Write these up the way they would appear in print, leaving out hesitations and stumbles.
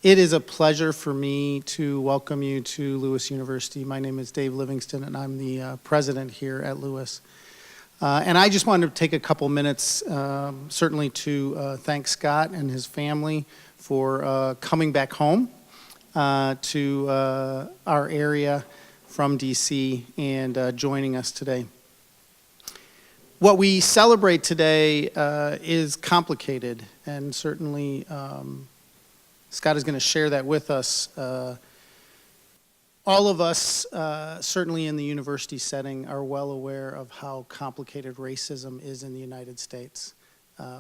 It is a pleasure for me to welcome you to Lewis University. My name is Dave Livingston, and I'm the president here at Lewis. And I just wanted to take a couple minutes, certainly to thank Scott and his family for coming back home to our area from DC and joining us today. What we celebrate today is complicated, and certainly Scott is going to share that with us. All of us, certainly in the university setting, are well aware of how complicated racism is in the United States.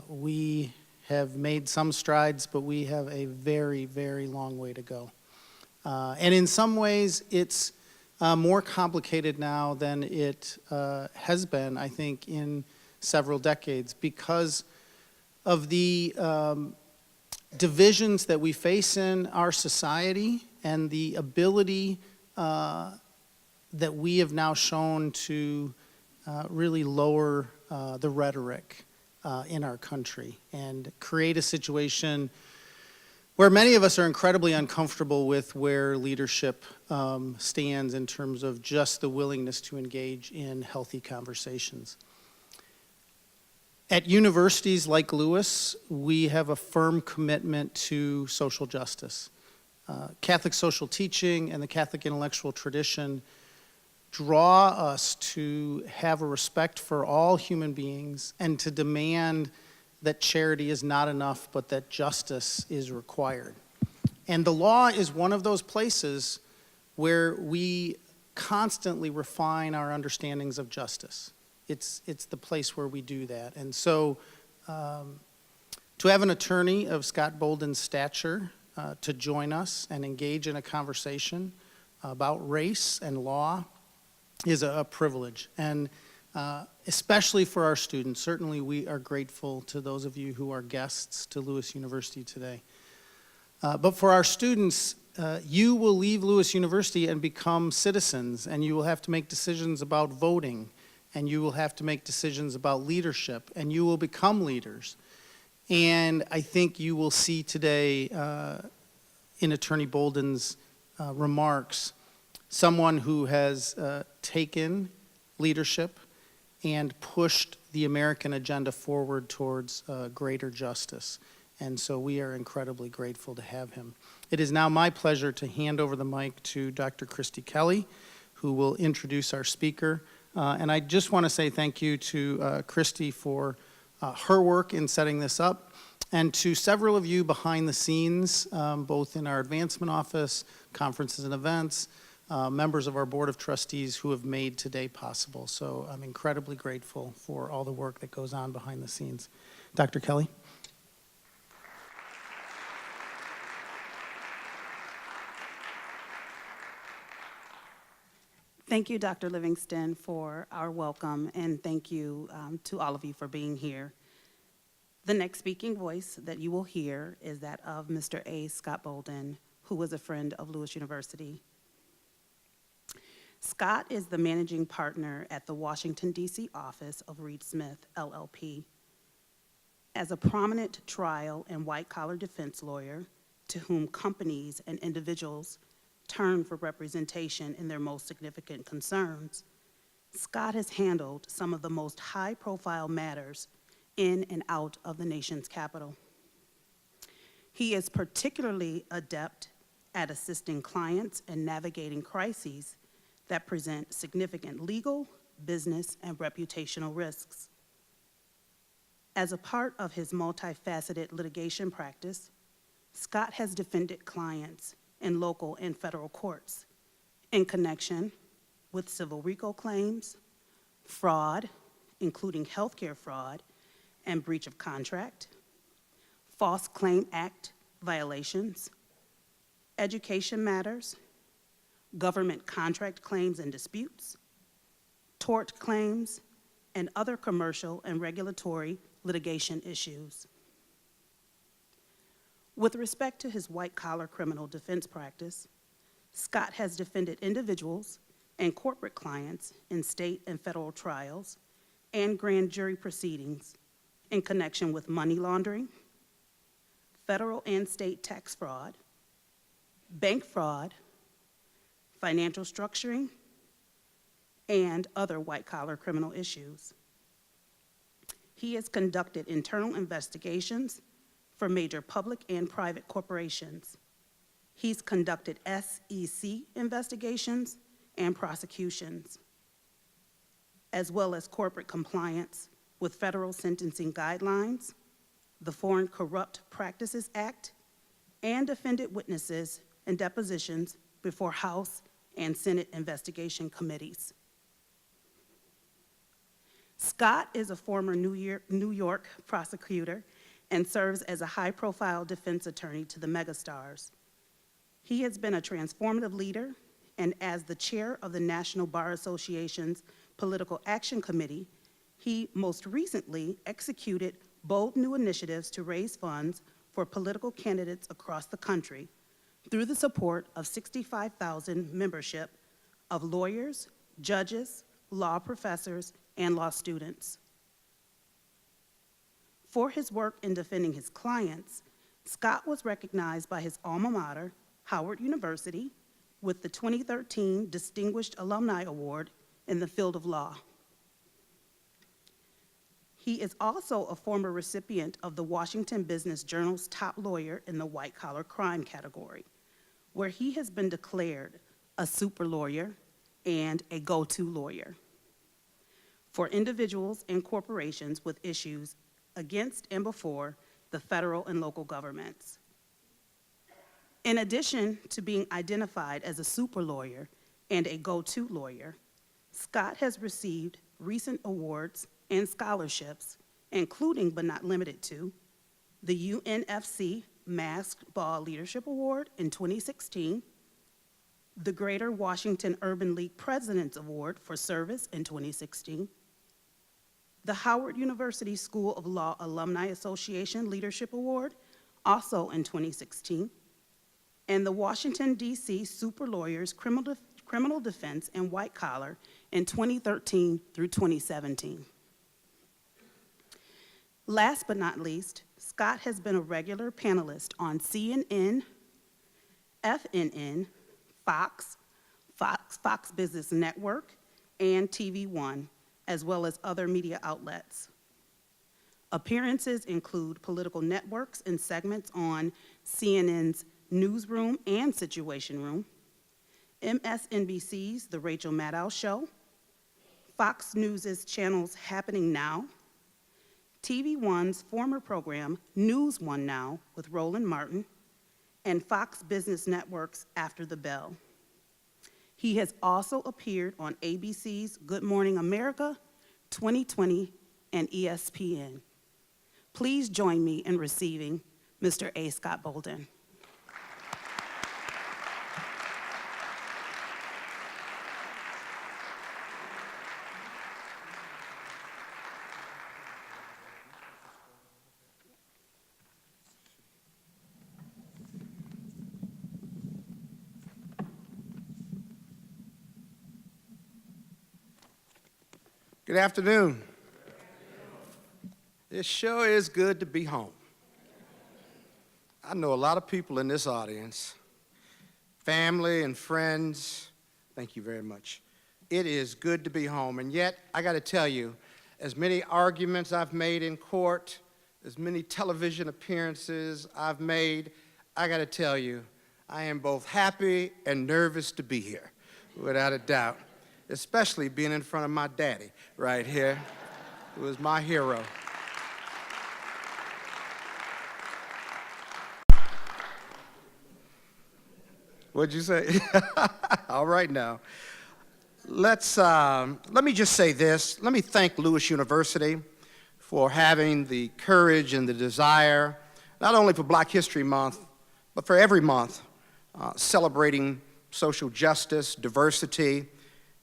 We have made some strides, but we have a very, very long way to go. And in some ways, it's more complicated now than it has been, I think, in several decades because of the divisions that we face in our society and the ability that we have now shown to really lower the rhetoric in our country and create a situation where many of us are incredibly uncomfortable with where leadership stands in terms of just the willingness to engage in healthy conversations. At universities like Lewis, we have a firm commitment to social justice. Catholic social teaching and the Catholic intellectual tradition draw us to have a respect for all human beings and to demand that charity is not enough, but that justice is required. And the law is one of those places where we constantly refine our understandings of justice. It's the place where we do that. And so to have an attorney of Scott Bolden's stature to join us and engage in a conversation about race and law is a privilege. And especially for our students, certainly we are grateful to those of you who are guests to Lewis University today. But for our students, you will leave Lewis University and become citizens, and you will have to make decisions about voting, and you will have to make decisions about leadership, and you will become leaders. And I think you will see today in Attorney Bolden's remarks someone who has taken leadership and pushed the American agenda forward towards greater justice. And so we are incredibly grateful to have him. It is now my pleasure to hand over the mic to Dr. Christy Kelly, who will introduce our speaker. And I just want to say thank you to Christy for her work in setting this up, and to several of you behind the scenes, both in our advancement office, conferences and events, members of our Board of Trustees who have made today possible. So I'm incredibly grateful for all the work that goes on behind the scenes. Dr. Kelly? Thank you, Dr. Livingston, for our welcome, and thank you to all of you for being here. The next speaking voice that you will hear is that of Mr. A. Scott Bolden, who was a friend of Lewis University. Scott is the managing partner at the Washington, D.C. office of Reed Smith, LLP. As a prominent trial and white-collar defense lawyer to whom companies and individuals turn for representation in their most significant concerns, Scott has handled some of the most high-profile matters in and out of the nation's capital. He is particularly adept at assisting clients in navigating crises that present significant legal, business, and reputational risks. As a part of his multifaceted litigation practice, Scott has defended clients in local and federal courts in connection with civil RICO claims, fraud, including healthcare fraud and breach of contract, False Claim Act violations, education matters, government contract claims and disputes, tort claims, and other commercial and regulatory litigation issues. With respect to his white-collar criminal defense practice, Scott has defended individuals and corporate clients in state and federal trials and grand jury proceedings in connection with money laundering, federal and state tax fraud, bank fraud, financial structuring, and other white-collar criminal issues. He has conducted internal investigations for major public and private corporations. He's conducted SEC investigations and prosecutions, as well as corporate compliance with federal sentencing guidelines, the Foreign Corrupt Practices Act, and defended witnesses and depositions before House and Senate investigation committees. Scott is a former New York prosecutor and serves as a high-profile defense attorney to the megastars. He has been a transformative leader, and as the chair of the National Bar Association's Political Action Committee, he most recently executed bold new initiatives to raise funds for political candidates across the country through the support of 65,000 membership of lawyers, judges, law professors, and law students. For his work in defending his clients, Scott was recognized by his alma mater, Howard University, with the 2013 Distinguished Alumni Award in the field of law. He is also a former recipient of the Washington Business Journal's top lawyer in the white-collar crime category, where he has been declared a super lawyer and a go-to lawyer for individuals and corporations with issues against and before the federal and local governments. In addition to being identified as a super lawyer and a go-to lawyer, Scott has received recent awards and scholarships, including but not limited to the UNFC Masked Ball Leadership Award in 2016, the Greater Washington Urban League President's Award for Service in 2016, the Howard University School of Law Alumni Association Leadership Award, also in 2016, and the Washington, D.C. Super Lawyers Criminal Defense and White Collar in 2013 through 2017. Last but not least, Scott has been a regular panelist on CNN, FNN, Fox Business Network, and TV One, as well as other media outlets. Appearances include political networks and segments on CNN's Newsroom and Situation Room, MSNBC's The Rachel Maddow Show, Fox News' channels Happening Now, TV One's former program News One Now with Roland Martin, and Fox Business Network's After the Bell. He has also appeared on ABC's Good Morning America, 2020, and ESPN. Please join me in receiving Mr. A. Scott Bolden. Good afternoon. It sure is good to be home. I know a lot of people in this audience, family and friends. Thank you very much. It is good to be home, and yet I got to tell you, as many arguments I've made in court, as many television appearances I've made, I got to tell you, I am both happy and nervous to be here, without a doubt. Especially being in front of my daddy right here, who is my hero. What'd you say? All right now. Let me just say this. Let me thank Lewis University for having the courage and the desire, not only for Black History Month, but for every month, celebrating social justice, diversity,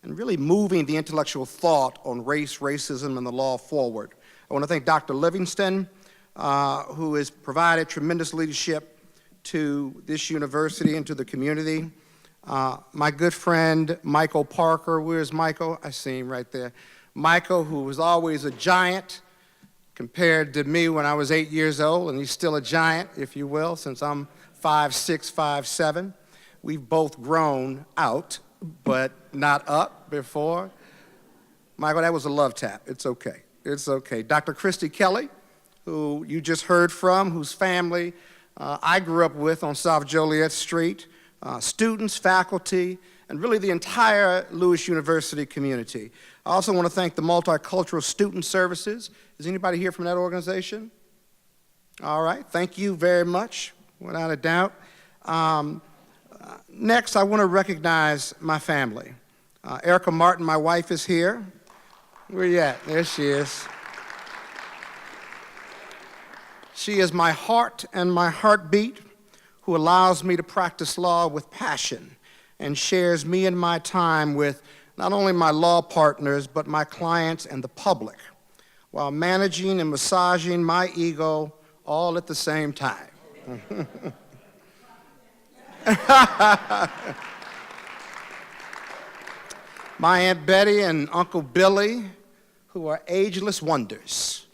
and really moving the intellectual thought on race, racism, and the law forward. I want to thank Dr. Livingston, who has provided tremendous leadership to this university and to the community. My good friend, Michael Parker. Where's Michael? I see him right there. Michael, who was always a giant compared to me when I was 8 years old, and he's still a giant, if you will, since I'm 5'6", 5'7". we've both grown out, but not up before. Michael, that was a love tap. It's okay. It's okay. Dr. Christy Kelly, who you just heard from, whose family I grew up with on South Joliet Street, students, faculty, and really the entire Lewis University community. I also want to thank the Multicultural Student Services. Is anybody here from that organization? All right, thank you very much, without a doubt. Next, I want to recognize my family. Erica Martin, my wife, is here. Where you at? There she is. She is my heart and my heartbeat, who allows me to practice law with passion and shares me and my time with not only my law partners, but my clients and the public, while managing and massaging my ego all at the same time. My Aunt Betty and Uncle Billy, who are ageless wonders,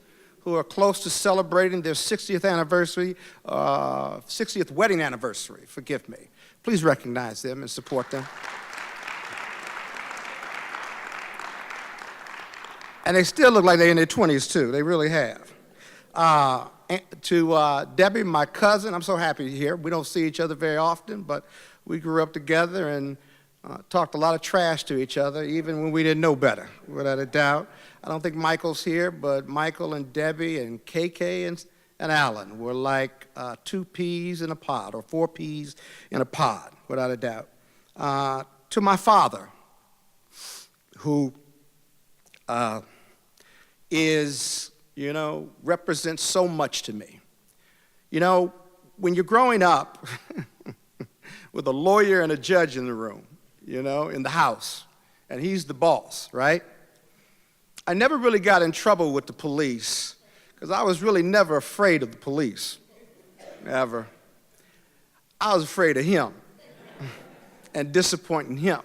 who are close to celebrating their 60th anniversary, 60th wedding anniversary, forgive me. Please recognize them and support them. And they still look like they're in their 20s too, they really have. To Debbie, my cousin, I'm so happy you're here. We don't see each other very often, but we grew up together and talked a lot of trash to each other, even when we didn't know better, without a doubt. I don't think Michael's here, but Michael and Debbie and KK and Alan were like 2 peas in a pod, or 4 peas in a pod, without a doubt. To my father, who represents so much to me. You know, when you're growing up with a lawyer and a judge in the room, in the house, and he's the boss, right? I never really got in trouble with the police because I was really never afraid of the police, never. I was afraid of him and disappointing him.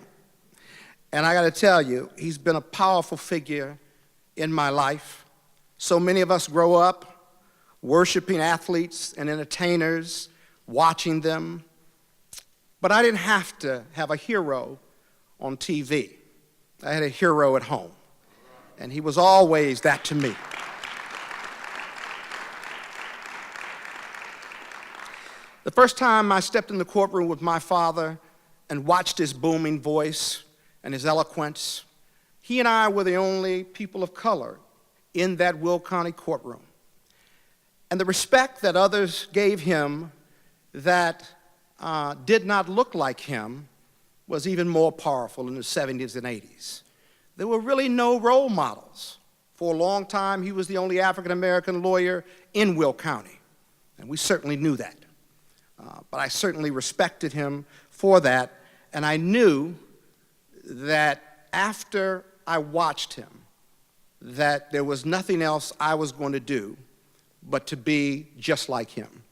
And I got to tell you, he's been a powerful figure in my life. So many of us grow up worshiping athletes and entertainers, watching them. But I didn't have to have a hero on TV. I had a hero at home. And he was always that to me. The first time I stepped in the courtroom with my father and watched his booming voice and his eloquence, he and I were the only people of color in that Will County courtroom. And the respect that others gave him that did not look like him was even more powerful in the 70s and 80s. There were really no role models. For a long time, he was the only African-American lawyer in Will County, and we certainly knew that. But I certainly respected him for that, and I knew that after I watched him, that there was nothing else I was going to do but to be just like him.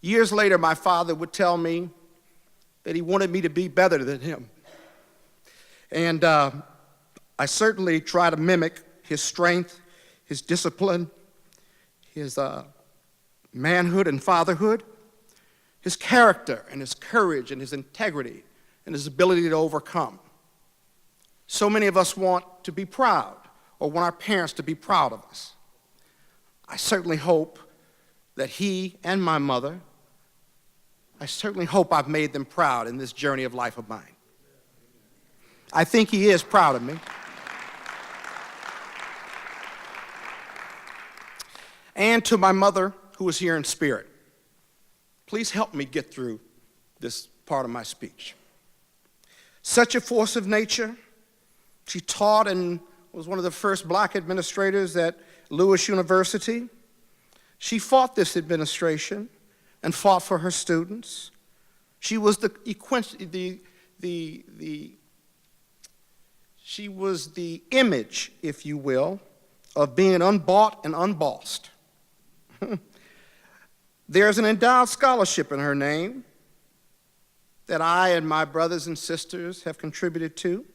Years later, my father would tell me that he wanted me to be better than him. And I certainly try to mimic his strength, his discipline, his manhood and fatherhood, his character and his courage and his integrity and his ability to overcome. So many of us want to be proud or want our parents to be proud of us. I certainly hope that he and my mother, I certainly hope I've made them proud in this journey of life of mine. I think he is proud of me. And to my mother, who is here in spirit, please help me get through this part of my speech. Such a force of nature. She taught and was one of the first black administrators at Lewis University. She fought this administration and fought for her students. She was she was the image, if you will, of being unbought and unbossed. There's an endowed scholarship in her name that I and my brothers and sisters have contributed to.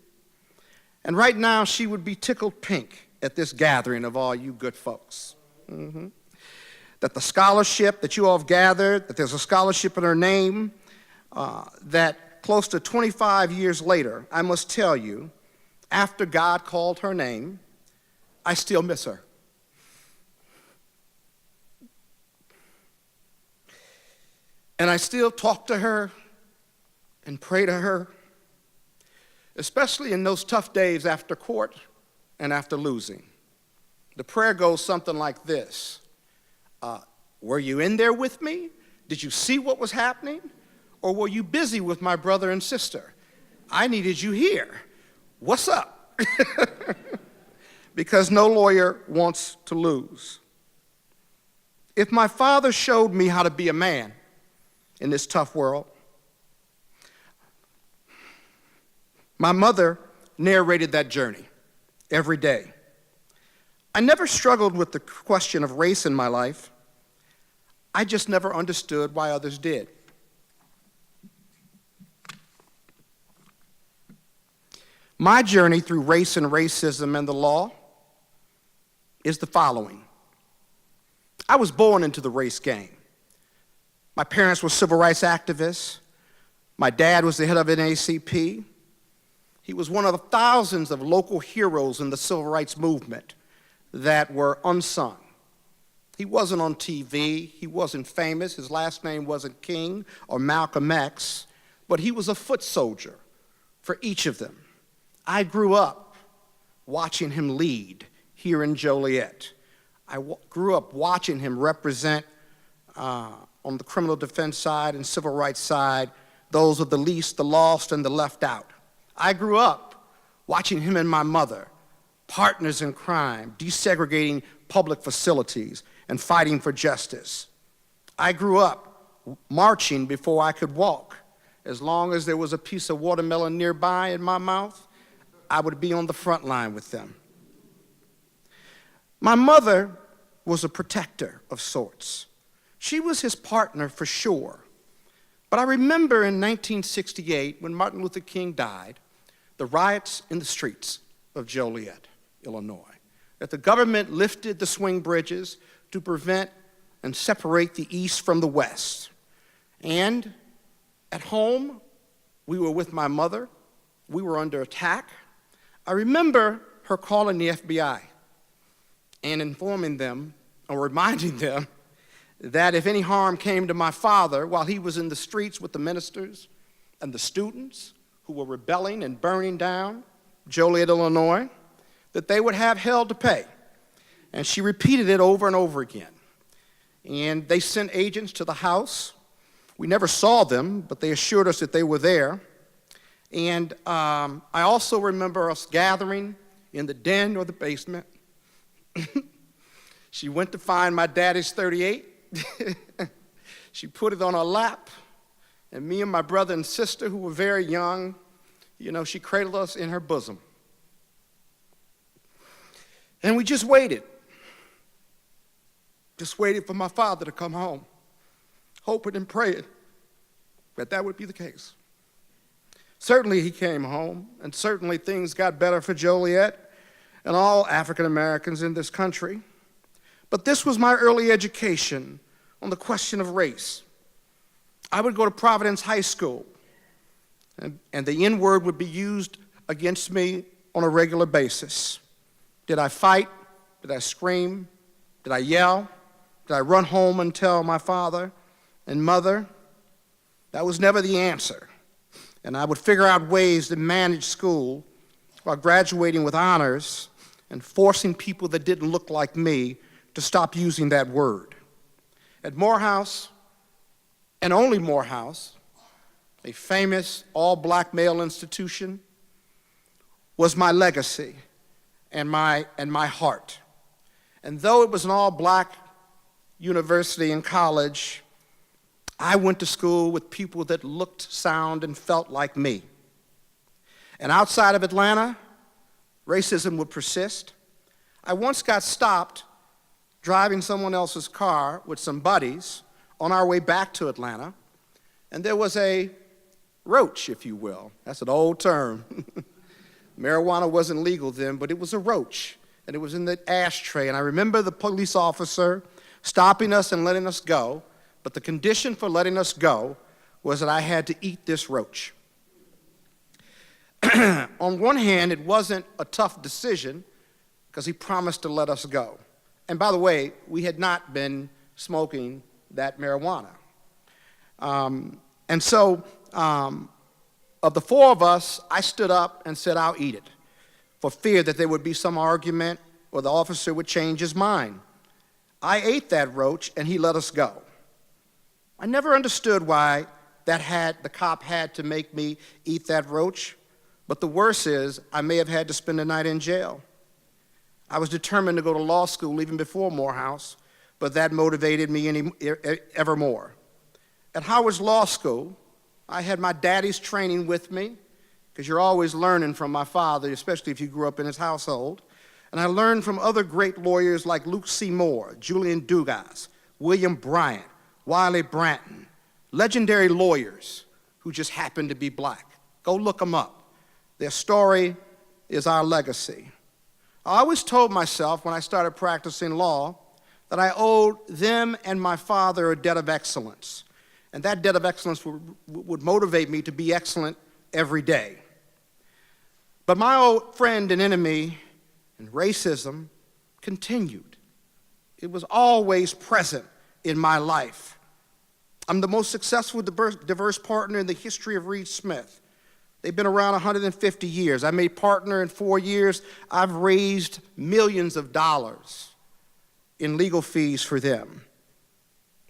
And right now, she would be tickled pink at this gathering of all you good folks. That the scholarship that you all have gathered, that there's a scholarship in her name, that close to 25 years later, I must tell you, after God called her name, I still miss her. And I still talk to her and pray to her, especially in those tough days after court and after losing. The prayer goes something like this. Were you in there with me? Did you see what was happening? Or were you busy with my brother and sister? I needed you here. What's up? Because no lawyer wants to lose. If my father showed me how to be a man in this tough world, my mother narrated that journey every day. I never struggled with the question of race in my life. I just never understood why others did. My journey through race and racism and the law is the following. I was born into the race game. My parents were civil rights activists. My dad was the head of NAACP. He was one of the thousands of local heroes in the civil rights movement that were unsung. He wasn't on TV. He wasn't famous. His last name wasn't King or Malcolm X, but he was a foot soldier for each of them. I grew up watching him lead here in Joliet. I grew up watching him represent on the criminal defense side and civil rights side those of the least, the lost, and the left out. I grew up watching him and my mother, partners in crime, desegregating public facilities, and fighting for justice. I grew up marching before I could walk. As long as there was a piece of watermelon nearby in my mouth, I would be on the front line with them. My mother was a protector of sorts. She was his partner for sure. But I remember in 1968, when Martin Luther King died, the riots in the streets of Joliet, Illinois, that the government lifted the swing bridges to prevent and separate the East from the West. And at home, we were with my mother. We were under attack. I remember her calling the FBI and informing them, or reminding them, that if any harm came to my father while he was in the streets with the ministers and the students who were rebelling and burning down Joliet, Illinois, that they would have hell to pay. And she repeated it over and over again. And they sent agents to the house. We never saw them, but they assured us that they were there. And I also remember us gathering in the den or the basement. She went to find my daddy's .38. She put it on her lap. And me and my brother and sister, who were very young, she cradled us in her bosom. And we just waited. Just waited for my father to come home, hoping and praying that that would be the case. Certainly he came home, and certainly things got better for Joliet and all African Americans in this country. But this was my early education on the question of race. I would go to Providence High School, and the N-word would be used against me on a regular basis. Did I fight? Did I scream? Did I yell? Did I run home and tell my father and mother? That was never the answer. And I would figure out ways to manage school while graduating with honors and forcing people that didn't look like me to stop using that word. At Morehouse, and only Morehouse, a famous all-black male institution, was my legacy and my heart. And though it was an all-black university and college, I went to school with people that looked, sound, and felt like me. And outside of Atlanta, racism would persist. I once got stopped driving someone else's car with some buddies on our way back to Atlanta, and there was a roach, if you will. That's an old term. Marijuana wasn't legal then, but it was a roach, and it was in the ashtray. And I remember the police officer stopping us and letting us go, but the condition for letting us go was that I had to eat this roach. On one hand, it wasn't a tough decision because he promised to let us go. And by the way, we had not been smoking that marijuana. And so, of the four of us, I stood up and said, I'll eat it, for fear that there would be some argument or the officer would change his mind. I ate that roach, and he let us go. I never understood why the cop had to make me eat that roach, but the worst is I may have had to spend the night in jail. I was determined to go to law school even before Morehouse, but that motivated me ever more. At Howard's Law School, I had my daddy's training with me, because you're always learning from my father, especially if you grew up in his household. And I learned from other great lawyers like Luke C. Moore, Julian Dugas, William Bryant, Wiley Branton, legendary lawyers who just happened to be black. Go look them up. Their story is our legacy. I always told myself when I started practicing law that I owed them and my father a debt of excellence. And that debt of excellence would motivate me to be excellent every day. But my old friend and enemy and racism continued. It was always present in my life. I'm the most successful diverse partner in the history of Reed Smith. They've been around 150 years. I made partner in 4 years. I've raised millions of dollars in legal fees for them.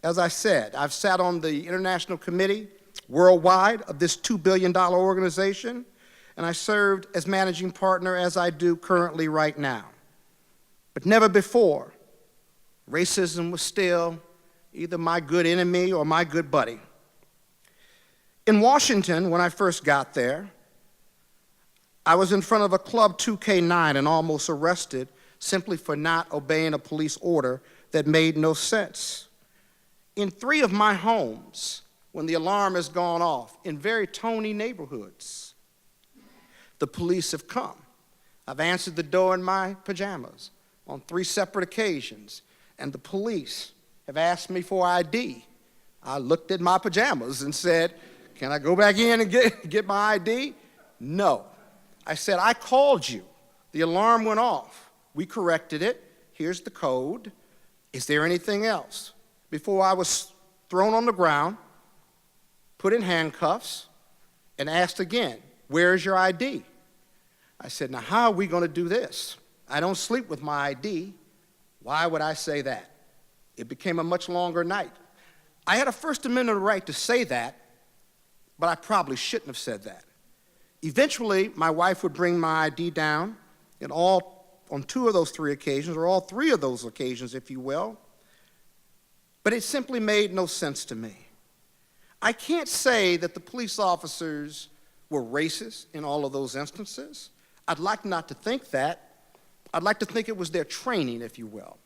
As I said, I've sat on the international committee worldwide of this $2 billion organization, and I served as managing partner as I do currently right now. But never before, racism was still either my good enemy or my good buddy. In Washington, when I first got there, I was in front of a Club 2K9 and almost arrested simply for not obeying a police order that made no sense. In 3 of my homes, when the alarm has gone off, in very Tony neighborhoods, the police have come. I've answered the door in my pajamas on 3 separate occasions, and the police have asked me for ID. I looked at my pajamas and said, can I go back in and get my ID? No. I said, I called you. The alarm went off. We corrected it. Here's the code. Is there anything else? Before I was thrown on the ground, put in handcuffs, and asked again, where's your ID? I said, now how are we going to do this? I don't sleep with my ID. Why would I say that? It became a much longer night. I had a First Amendment right to say that, but I probably shouldn't have said that. Eventually, my wife would bring my ID down, and on 2 of those 3 occasions, or all 3 of those occasions, if you will, but it simply made no sense to me. I can't say that the police officers were racist in all of those instances. I'd like not to think that. I'd like to think it was their training, if you will.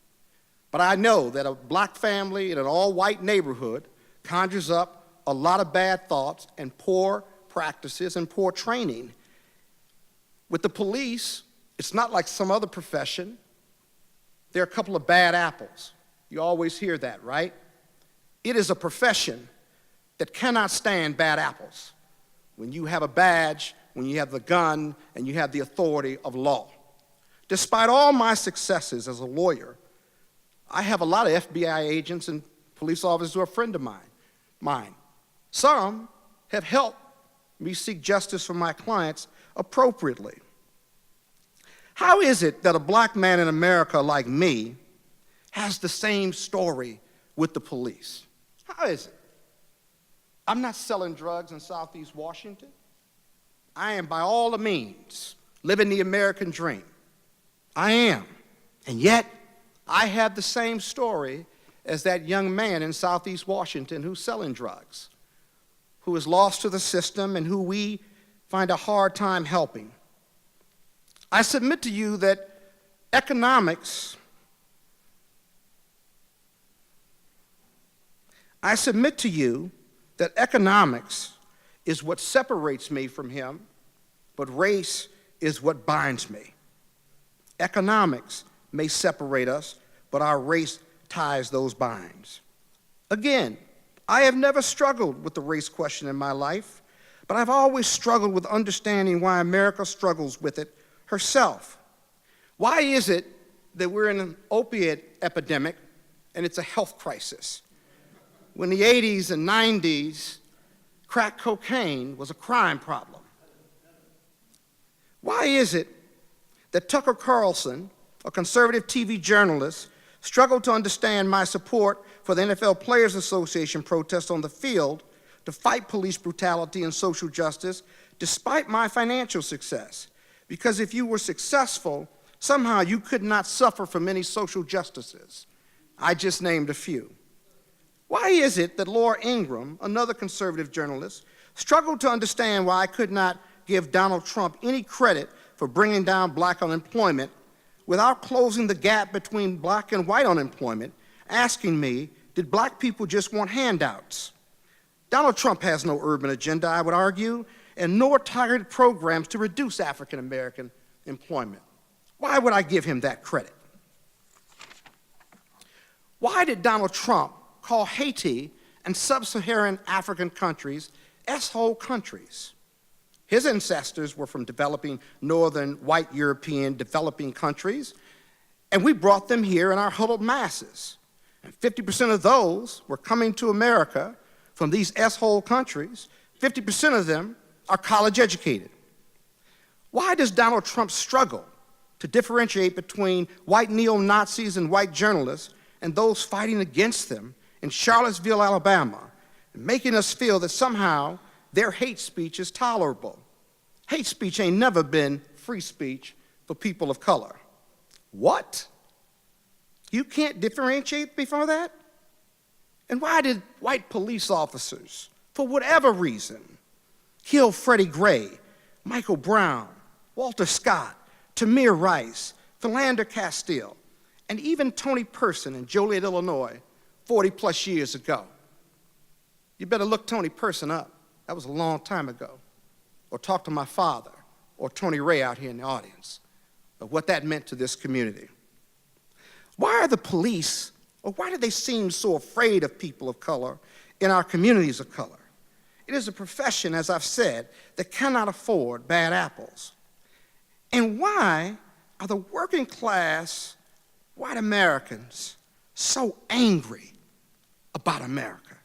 But I know that a black family in an all-white neighborhood conjures up a lot of bad thoughts and poor practices and poor training. With the police, it's not like some other profession. There are a couple of bad apples. You always hear that, right? It is a profession that cannot stand bad apples. When you have a badge, when you have the gun, and you have the authority of law. Despite all my successes as a lawyer, I have a lot of FBI agents and police officers who are friends of mine. Some have helped me seek justice for my clients appropriately. How is it that a black man in America like me has the same story with the police? How is it? I'm not selling drugs in Southeast Washington. I am, by all the means, living the American dream. I am. And yet, I have the same story as that young man in Southeast Washington who's selling drugs, who is lost to the system and who we find a hard time helping. I submit to you that economics is what separates me from him, but race is what binds me. Economics may separate us, but our race ties those binds. Again, I have never struggled with the race question in my life, but I've always struggled with understanding why America struggles with it herself. Why is it that we're in an opiate epidemic and it's a health crisis? When the 80s and 90s, crack cocaine was a crime problem. Why is it that Tucker Carlson, a conservative TV journalist, struggled to understand my support for the NFL Players Association protest on the field to fight police brutality and social justice despite my financial success? Because if you were successful, somehow you could not suffer from any social justices. I just named a few. Why is it that Laura Ingraham, another conservative journalist, struggled to understand why I could not give Donald Trump any credit for bringing down black unemployment without closing the gap between black and white unemployment, asking me, did black people just want handouts? Donald Trump has no urban agenda, I would argue, and nor targeted programs to reduce African American employment. Why would I give him that credit? Why did Donald Trump call Haiti and sub-Saharan African countries S-hole countries? His ancestors were from developing northern white European developing countries, and we brought them here in our huddled masses. And 50% of those were coming to America from these S-hole countries. 50% of them are college educated. Why does Donald Trump struggle to differentiate between white neo-Nazis and white journalists and those fighting against them in Charlottesville, Alabama, and making us feel that somehow their hate speech is tolerable? Hate speech ain't never been free speech for people of color. What? You can't differentiate before that? And why did white police officers, for whatever reason, kill Freddie Gray, Michael Brown, Walter Scott, Tamir Rice, Philander Castile, and even Tony Person in Joliet, Illinois, 40 plus years ago? You better look Tony Person up. That was a long time ago. Or talk to my father, or Tony Ray out here in the audience, of what that meant to this community. Why are the police, or why do they seem so afraid of people of color in our communities of color? It is a profession, as I've said, that cannot afford bad apples. And why are the working class white Americans so angry about America?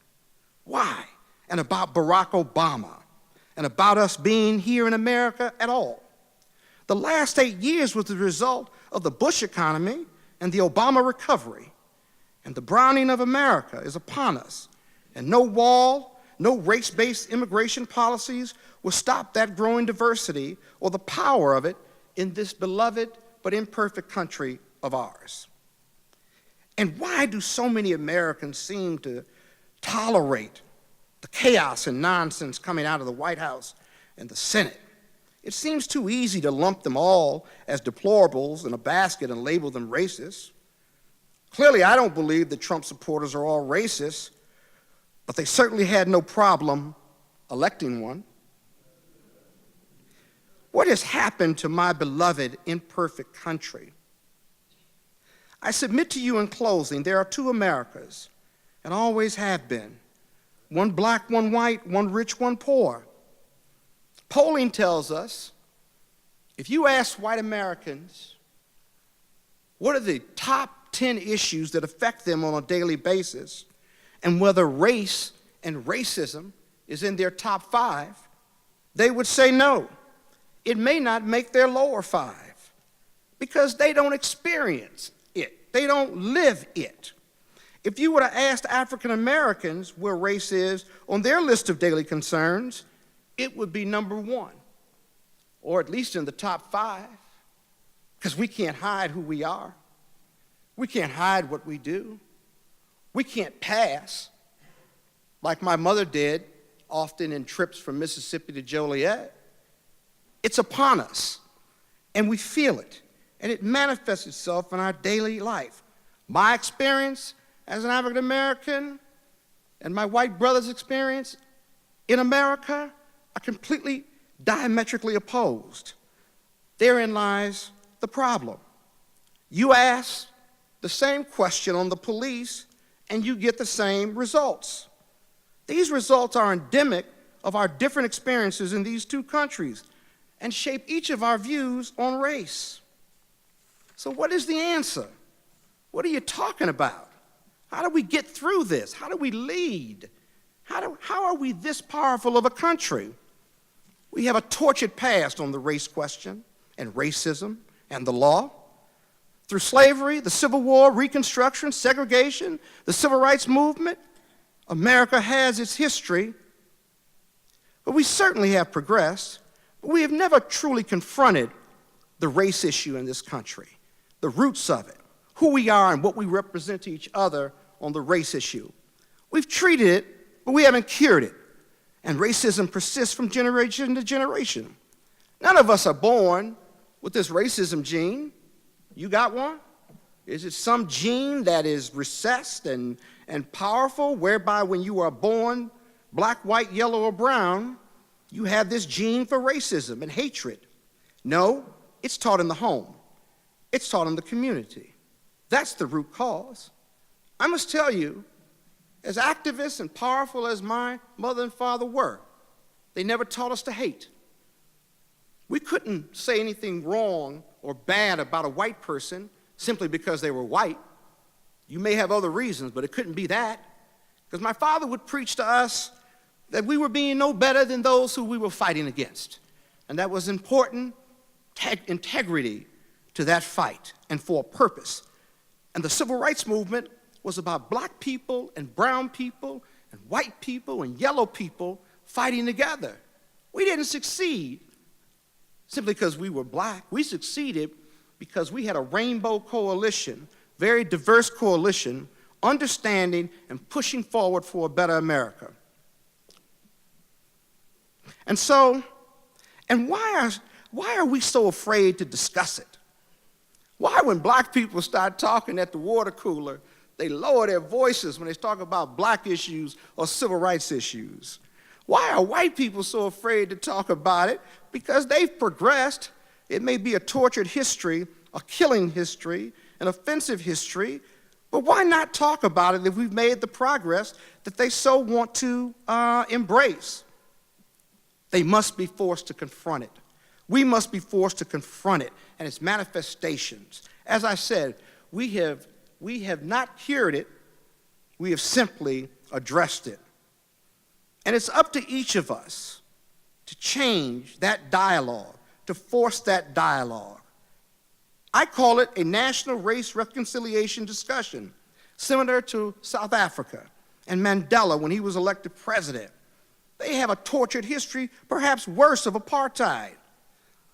Why? And about Barack Obama, and about us being here in America at all. The last 8 years was the result of the Bush economy and the Obama recovery. And the browning of America is upon us. And no wall, no race-based immigration policies will stop that growing diversity or the power of it in this beloved but imperfect country of ours. And why do so many Americans seem to tolerate the chaos and nonsense coming out of the White House and the Senate? It seems too easy to lump them all as deplorables in a basket and label them racist. Clearly, I don't believe that Trump supporters are all racist, but they certainly had no problem electing one. What has happened to my beloved imperfect country? I submit to you in closing, there are two Americas, and always have been. One black, one white, one rich, one poor. Polling tells us, if you ask white Americans, what are the top 10 issues that affect them on a daily basis, and whether race and racism is in their top 5, they would say no. It may not make their lower 5, because they don't experience it. They don't live it. If you were to ask African Americans where race is on their list of daily concerns, it would be number 1, or at least in the top 5, because we can't hide who we are. We can't hide what we do. We can't pass, like my mother did, often in trips from Mississippi to Joliet. It's upon us, and we feel it, and it manifests itself in our daily life. My experience as an African American and my white brother's experience in America are completely diametrically opposed. Therein lies the problem. You ask the same question on the police, and you get the same results. These results are endemic of our different experiences in these two countries and shape each of our views on race. So what is the answer? What are you talking about? How do we get through this? How do we lead? How are we this powerful of a country? We have a tortured past on the race question and racism and the law. Through slavery, the Civil War, Reconstruction, segregation, the Civil Rights Movement, America has its history. But we certainly have progressed. But we have never truly confronted the race issue in this country, the roots of it, who we are and what we represent to each other on the race issue. We've treated it, but we haven't cured it. And racism persists from generation to generation. None of us are born with this racism gene. You got one? Is it some gene that is recessed and powerful, whereby when you are born, black, white, yellow, or brown, you have this gene for racism and hatred? No, it's taught in the home. It's taught in the community. That's the root cause. I must tell you, as activists and powerful as my mother and father were, they never taught us to hate. We couldn't say anything wrong or bad about a white person simply because they were white. You may have other reasons, but it couldn't be that. Because my father would preach to us that we were being no better than those who we were fighting against. And that was important integrity to that fight and for a purpose. And the Civil Rights Movement was about black people and brown people and white people and yellow people fighting together. We didn't succeed simply because we were black. We succeeded because we had a rainbow coalition, very diverse coalition, understanding and pushing forward for a better America. And so, why are we so afraid to discuss it? Why, when black people start talking at the water cooler, they lower their voices when they talk about black issues or civil rights issues? Why are white people so afraid to talk about it? Because they've progressed. It may be a tortured history, a killing history, an offensive history, but why not talk about it if we've made the progress that they so want to embrace? They must be forced to confront it. We must be forced to confront it and its manifestations. As I said, we have not cured it, we have simply addressed it. And it's up to each of us to change that dialogue, to force that dialogue. I call it a national race reconciliation discussion, similar to South Africa and Mandela when he was elected president. They have a tortured history, perhaps worse, of apartheid.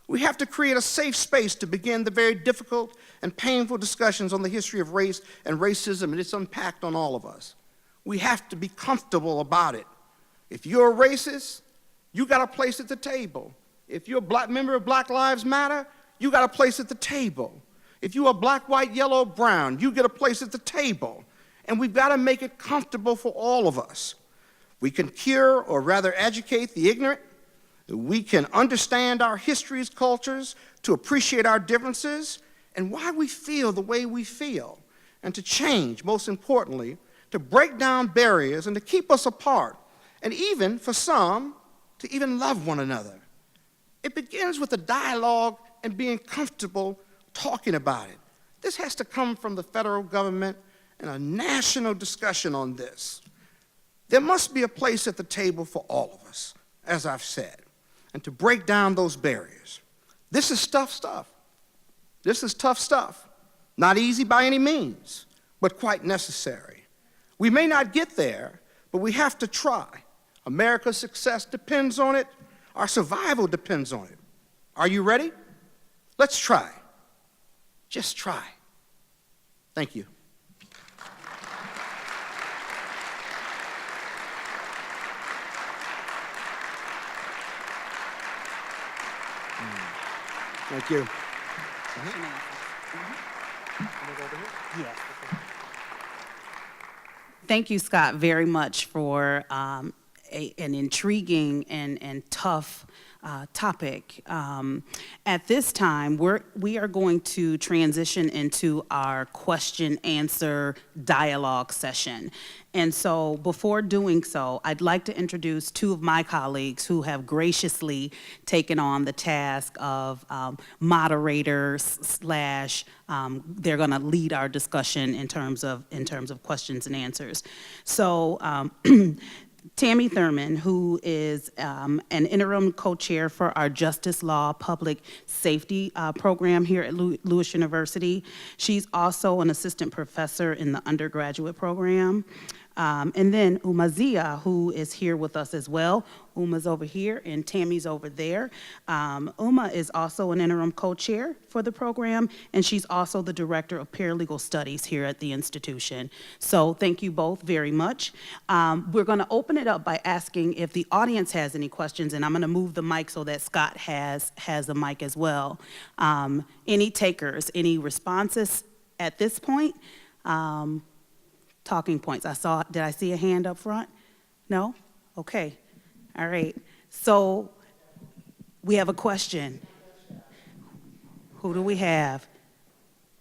We have to create a safe space to begin the very difficult and painful discussions on the history of race and racism and its impact on all of us. We have to be comfortable about it. If you're a racist, you got a place at the table. If you're a black member of Black Lives Matter, you got a place at the table. If you're a black, white, yellow, brown, you get a place at the table. And we've got to make it comfortable for all of us. We can cure, or rather educate, the ignorant. We can understand our histories, cultures, to appreciate our differences and why we feel the way we feel, and to change, most importantly, to break down barriers and to keep us apart, and even, for some, to even love one another. It begins with a dialogue and being comfortable talking about it. This has to come from the federal government and a national discussion on this. There must be a place at the table for all of us, as I've said, and to break down those barriers. This is tough stuff. This is tough stuff. Not easy by any means, but quite necessary. We may not get there, but we have to try. America's success depends on it. Our survival depends on it. Are you ready? Let's try. Just try. Thank you. Thank you. Thank you, Scott, very much for an intriguing and tough topic. At this time, we are going to transition into our question-answer dialogue session. And so before doing so, I'd like to introduce two of my colleagues who have graciously taken on the task of moderators slash they're going to lead our discussion in terms of questions and answers. So Tammy Thurman, who is an interim co-chair for our Justice Law Public Safety program here at Lewis University. She's also an assistant professor in the undergraduate program. And then Umazia, who is here with us as well. Uma's over here and Tammy's over there. Uma is also an interim co-chair for the program, and she's also the director of paralegal studies here at the institution. So thank you both very much. We're going to open it up by asking if the audience has any questions, and I'm going to move the mic so that Scott has the mic as well. Any takers, any responses at this point? Talking points. Did I see a hand up front? No? Okay. All right. So we have a question. Who do we have?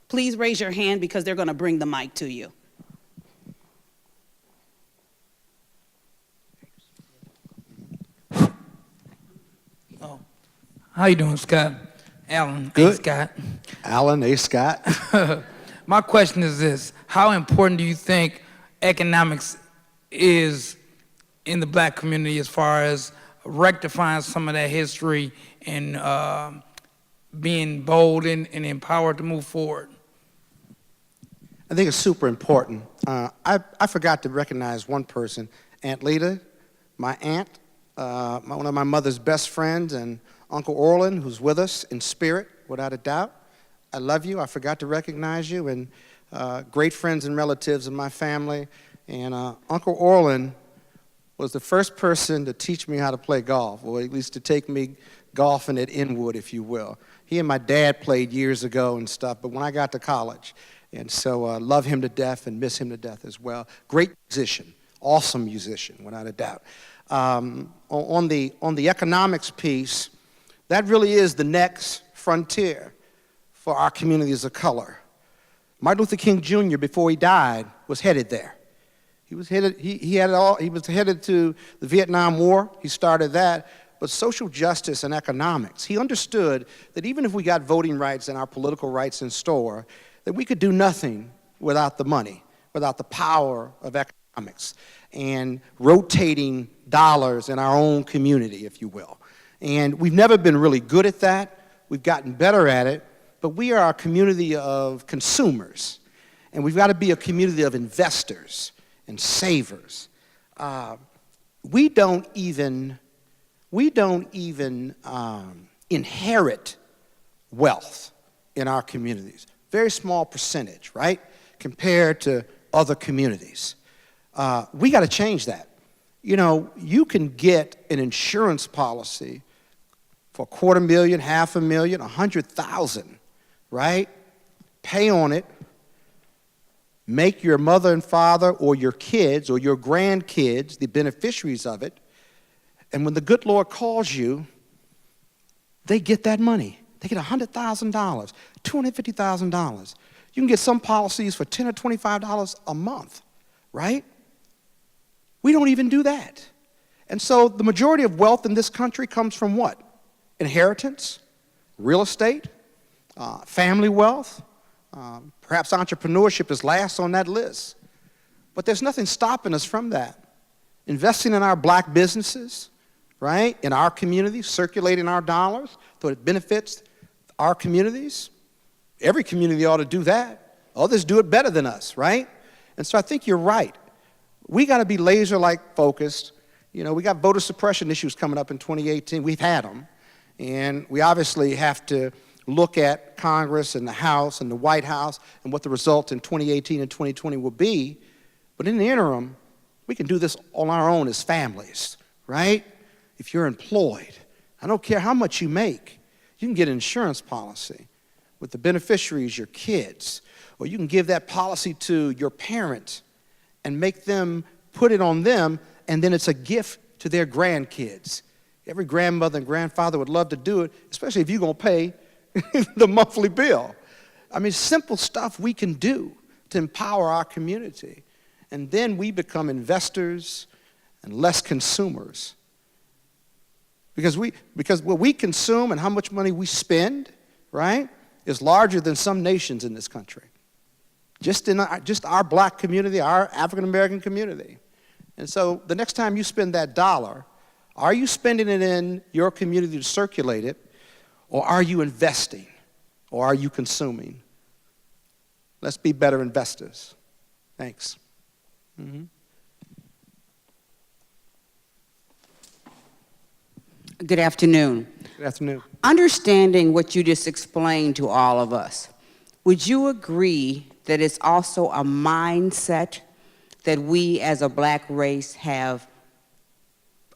Please raise your hand because they're going to bring the mic to you. Oh. How you doing, Scott? Alan. Good. Hey, Scott. Alan A. Scott. My question is this: how important do you think economics is in the black community as far as rectifying some of that history and being bold and empowered to move forward? I think it's super important. I forgot to recognize one person, Aunt Lita, my aunt, one of my mother's best friends, and Uncle Orland, who's with us in spirit, without a doubt. I love you. I forgot to recognize you, and great friends and relatives of my family. And Uncle Orland was the first person to teach me how to play golf, or at least to take me golfing at Inwood, if you will. He and my dad played years ago and stuff, but when I got to college, and so love him to death and miss him to death as well. Great musician, awesome musician, without a doubt. On the economics piece, that really is the next frontier for our communities of color. Martin Luther King Jr., before he died, was headed there. He was headed. He was headed to the Vietnam War. He started that. But social justice and economics, he understood that even if we got voting rights and our political rights in store, that we could do nothing without the money, without the power of economics and rotating dollars in our own community, if you will. And we've never been really good at that. We've gotten better at it. But we are a community of consumers, and we've got to be a community of investors and savers. We don't even inherit wealth in our communities. Very small percentage, right, compared to other communities. We got to change that. You know, you can get an insurance policy for $250,000, $500,000, $100,000. Right? Pay on it, make your mother and father or your kids or your grandkids the beneficiaries of it, and when the good Lord calls you, they get that money. They get $100,000, $250,000. You can get some policies for $10 or $25 a month, right? We don't even do that. And so the majority of wealth in this country comes from what? Inheritance, real estate, family wealth, perhaps entrepreneurship is last on that list. But there's nothing stopping us from that. Investing in our black businesses, right, in our communities, circulating our dollars so it benefits our communities. Every community ought to do that. Others do it better than us, right? And so I think you're right. We got to be laser-like focused. You know, we got voter suppression issues coming up in 2018. We've had them. And we obviously have to look at Congress and the House and the White House and what the result in 2018 and 2020 will be. But in the interim, we can do this on our own as families, right? If you're employed, I don't care how much you make, you can get an insurance policy with the beneficiaries, your kids, or you can give that policy to your parent and make them put it on them, and then it's a gift to their grandkids. Every grandmother and grandfather would love to do it, especially if you're going to pay the monthly bill. I mean, simple stuff we can do to empower our community. And then we become investors and less consumers. Because what we consume and how much money we spend, right, is larger than some nations in this country. Just our black community, our African-American community. And so the next time you spend that dollar, are you spending it in your community to circulate it, or are you investing, or are you consuming? Let's be better investors. Thanks. Mm-hmm. Good afternoon. Good afternoon. Understanding what you just explained to all of us, would you agree that it's also a mindset that we as a black race have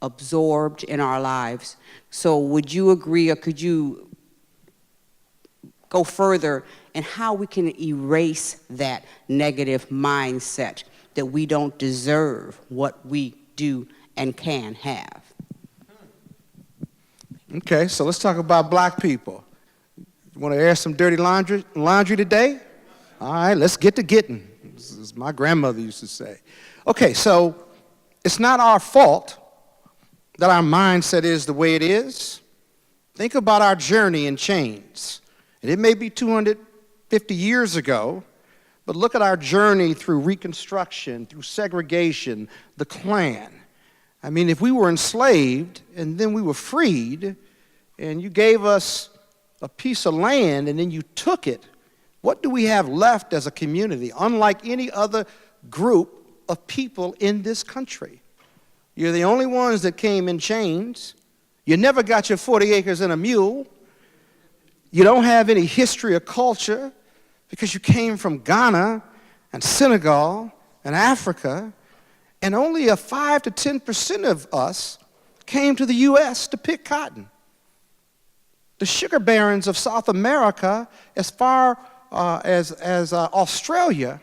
absorbed in our lives? So would you agree, or could you go further in how we can erase that negative mindset that we don't deserve what we do and can have? Okay, so let's talk about black people. You want to air some dirty laundry today? All right, let's get to getting, as my grandmother used to say. Okay, so it's not our fault that our mindset is the way it is. Think about our journey in chains. And it may be 250 years ago, but look at our journey through Reconstruction, through segregation, the Klan. I mean, if we were enslaved and then we were freed and you gave us a piece of land and then you took it, what do we have left as a community, unlike any other group of people in this country? You're the only ones that came in chains. You never got your 40 acres and a mule. You don't have any history or culture because you came from Ghana and Senegal and Africa, and only a 5 to 10% of us came to the U.S. to pick cotton. The sugar barons of South America, as far as Australia,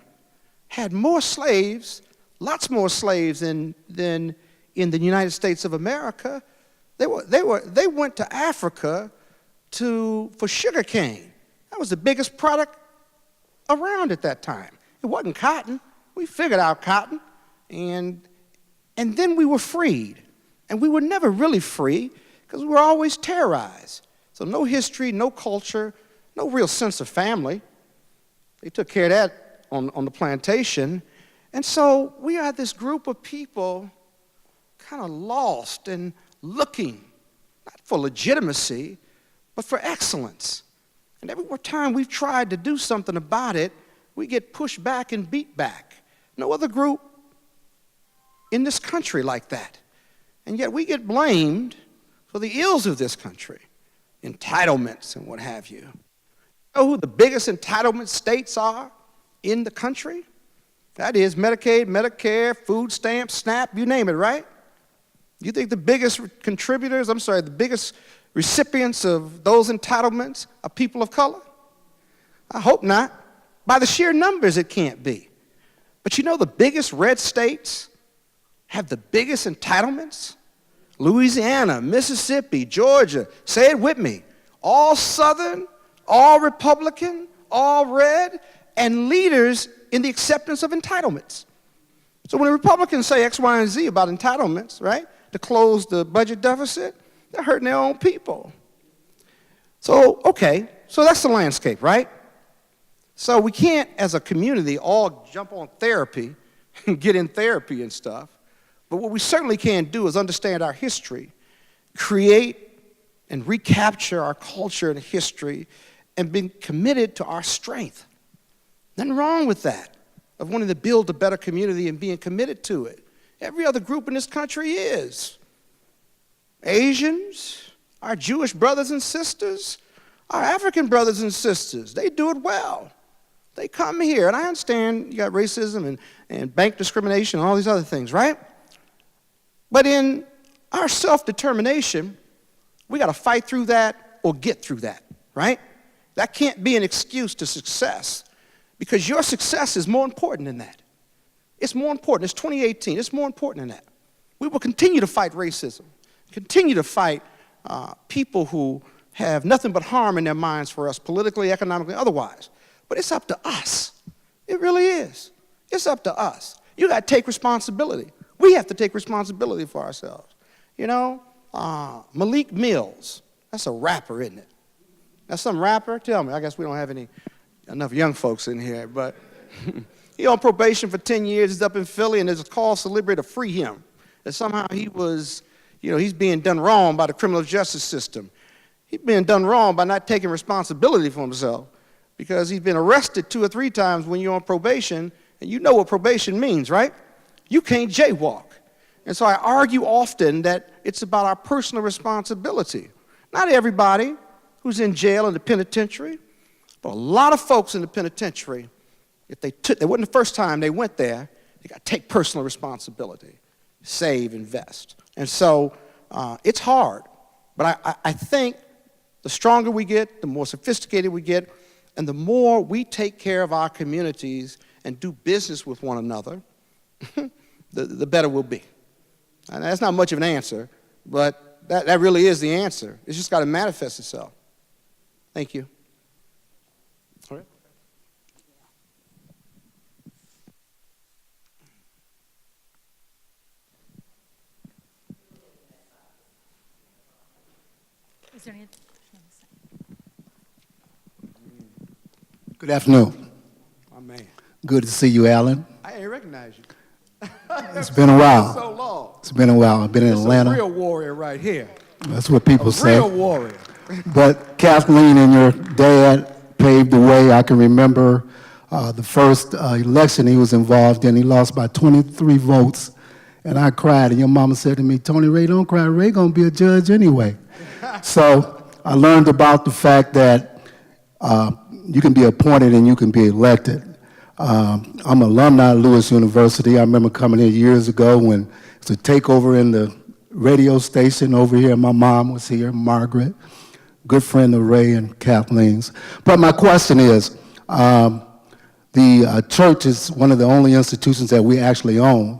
had more slaves, lots more slaves than in the United States of America. They went to Africa for sugar cane. That was the biggest product around at that time. It wasn't cotton. We figured out cotton, and then we were freed. And we were never really free because we were always terrorized. So no history, no culture, no real sense of family. They took care of that on the plantation. And so we are this group of people kind of lost and looking, not for legitimacy, but for excellence. And every time we've tried to do something about it, we get pushed back and beat back. No other group in this country like that. And yet we get blamed for the ills of this country, entitlements and what have you. You know who the biggest entitlement states are in the country? That is Medicaid, Medicare, food stamps, SNAP, you name it, right? You think the biggest the biggest recipients of those entitlements are people of color? I hope not. By the sheer numbers, it can't be. But you know the biggest red states have the biggest entitlements? Louisiana, Mississippi, Georgia, say it with me. All Southern, all Republican, all red, and leaders in the acceptance of entitlements. So when the Republicans say X, Y, and Z about entitlements, right, to close the budget deficit, they're hurting their own people. So, okay, so that's the landscape, right? So we can't, as a community, all jump on therapy and get in therapy and stuff. But what we certainly can do is understand our history, create and recapture our culture and history, and be committed to our strength. Nothing wrong with that, of wanting to build a better community and being committed to it. Every other group in this country is. Asians, our Jewish brothers and sisters, our African brothers and sisters, they do it well. They come here, and I understand you got racism and bank discrimination and all these other things, right? But in our self-determination, we got to fight through that or get through that, right? That can't be an excuse to success, because your success is more important than that. It's more important. It's 2018. It's more important than that. We will continue to fight racism continue to fight people who have nothing but harm in their minds for us, politically, economically, otherwise. But it's up to us. It really is. It's up to us. You got to take responsibility. We have to take responsibility for ourselves. You know, Malik Mills, that's a rapper, isn't it? That's some rapper? Tell me. I guess we don't have enough young folks in here, but he on probation for 10 years. He's up in Philly, and there's a call celebrity to free him. That somehow he was, you know, he's being done wrong by the criminal justice system. He's being done wrong by not taking responsibility for himself, because he's been arrested 2 or 3 times when you're on probation, and you know what probation means, right? You can't jaywalk. And so I argue often that it's about our personal responsibility. Not everybody who's in jail in the penitentiary, but a lot of folks in the penitentiary, if they wasn't the first time they went there, they got to take personal responsibility, save, invest. And so it's hard, but I think the stronger we get, the more sophisticated we get, and the more we take care of our communities and do business with one another, the better we'll be. And that's not much of an answer, but that really is the answer. It's just got to manifest itself. Thank you. All right. Is there any? Good afternoon. My man. Good to see you, Alan. I ain't recognize you. It's been a while. So long. It's been a while. I've been in It's Atlanta. a real warrior right here. That's what people A say. real warrior. But Kathleen and your dad paved the way. I can remember the first election he was involved in. He lost by 23 votes, and I cried. And your mama said to me, "Tony Ray, don't cry. Ray gonna be a judge anyway." So I learned about the fact that you can be appointed and you can be elected. I'm an alumni of Lewis University. I remember coming here years ago when it was a takeover in the radio station over here. My mom was here, Margaret, good friend of Ray and Kathleen's. But my question is, the church is one of the only institutions that we actually own.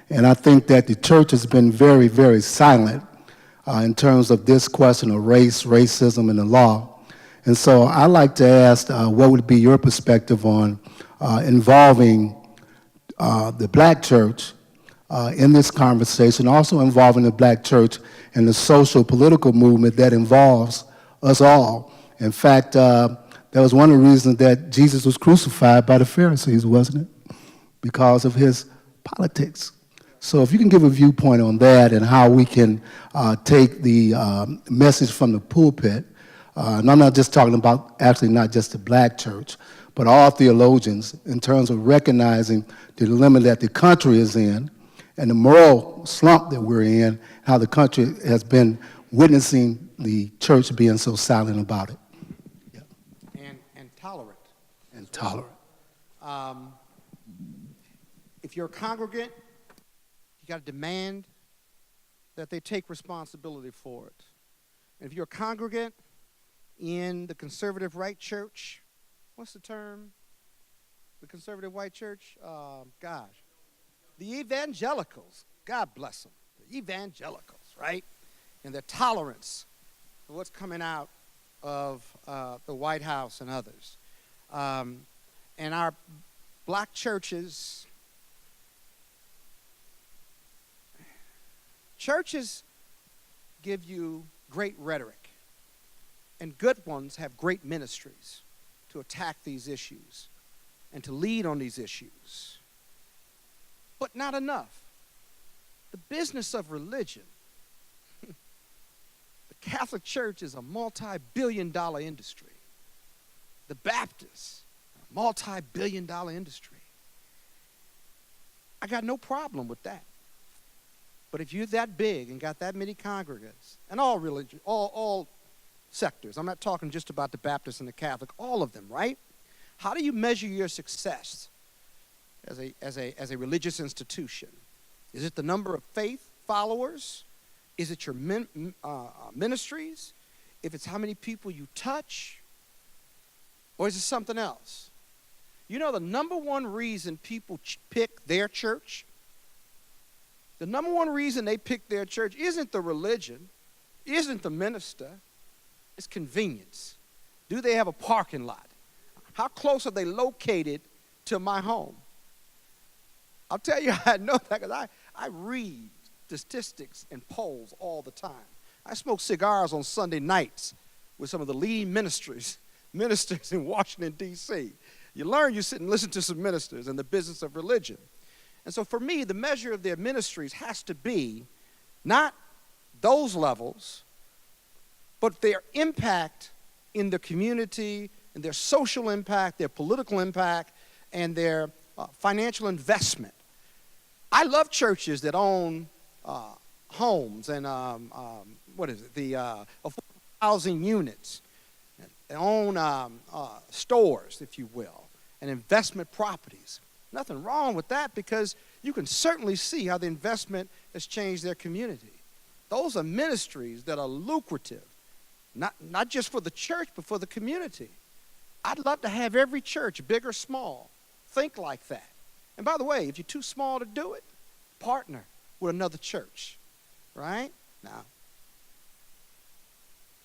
And I think that the church has been very, very silent in terms of this question of race, racism, and the law. And so I'd like to ask, what would be your perspective on involving the black church in this conversation, also involving the black church in the social political movement that involves us all. In fact, that was one of the reasons that Jesus was crucified by the Pharisees, wasn't it? Because of his politics. So if you can give a viewpoint on that and how we can take the message from the pulpit, and I'm not just talking about actually not just the black church, but all theologians in terms of recognizing the dilemma that the country is in and the moral slump that we're in, how the country has been witnessing the church being so silent about it. Yeah. And tolerant. And tolerant. If you're a congregant, you got to demand that they take responsibility for it. And if you're a congregant in the conservative right church, what's the term? The conservative white church? The evangelicals. God bless them. The evangelicals, right? And their tolerance for what's coming out of the White House and others. And our black churches give you great rhetoric, and good ones have great ministries to attack these issues and to lead on these issues. But not enough. The business of religion, the Catholic Church is a multi-billion-dollar industry. The Baptists, a multi-billion-dollar industry. I got no problem with that. But if you're that big and got that many congregants, and all religion, all sectors, I'm not talking just about the Baptist and the Catholic, all of them, right? How do you measure your success as a religious institution? Is it the number of faith followers? Is it your ministries? If it's how many people you touch? Or is it something else? You know, the number one reason people pick their church The number one reason they pick their church isn't the religion, isn't the minister, it's convenience. Do they have a parking lot? How close are they located to my home? I'll tell you, I know that because I read statistics and polls all the time. I smoke cigars on Sunday nights with some of the leading ministers in Washington, D.C. You learn, you sit and listen to some ministers in the business of religion. And so for me, the measure of their ministries has to be not those levels, but their impact in the community, and their social impact, their political impact, and their financial investment. I love churches that own homes and affordable housing units, and own stores, if you will, and investment properties. Nothing wrong with that, because you can certainly see how the investment has changed their community. Those are ministries that are lucrative, not just for the church, but for the community. I'd love to have every church, big or small, think like that. And by the way, if you're too small to do it, partner with another church, right? Now,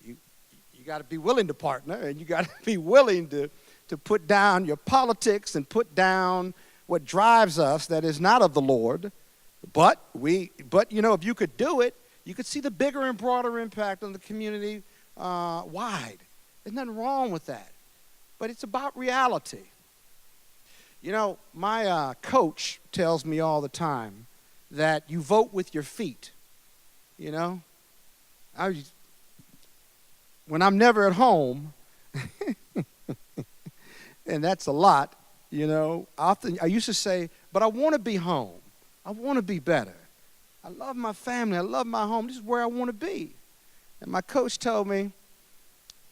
you got to be willing to partner, and you got to be willing to put down your politics and put down what drives us that is not of the Lord. But you know, if you could do it, you could see the bigger and broader impact on the community wide. There's nothing wrong with that. But it's about reality. You know, my coach tells me all the time that you vote with your feet. You know, when I'm never at home, and that's a lot, you know, I used to say, but I want to be home. I want to be better. I love my family. I love my home. This is where I want to be. And my coach told me,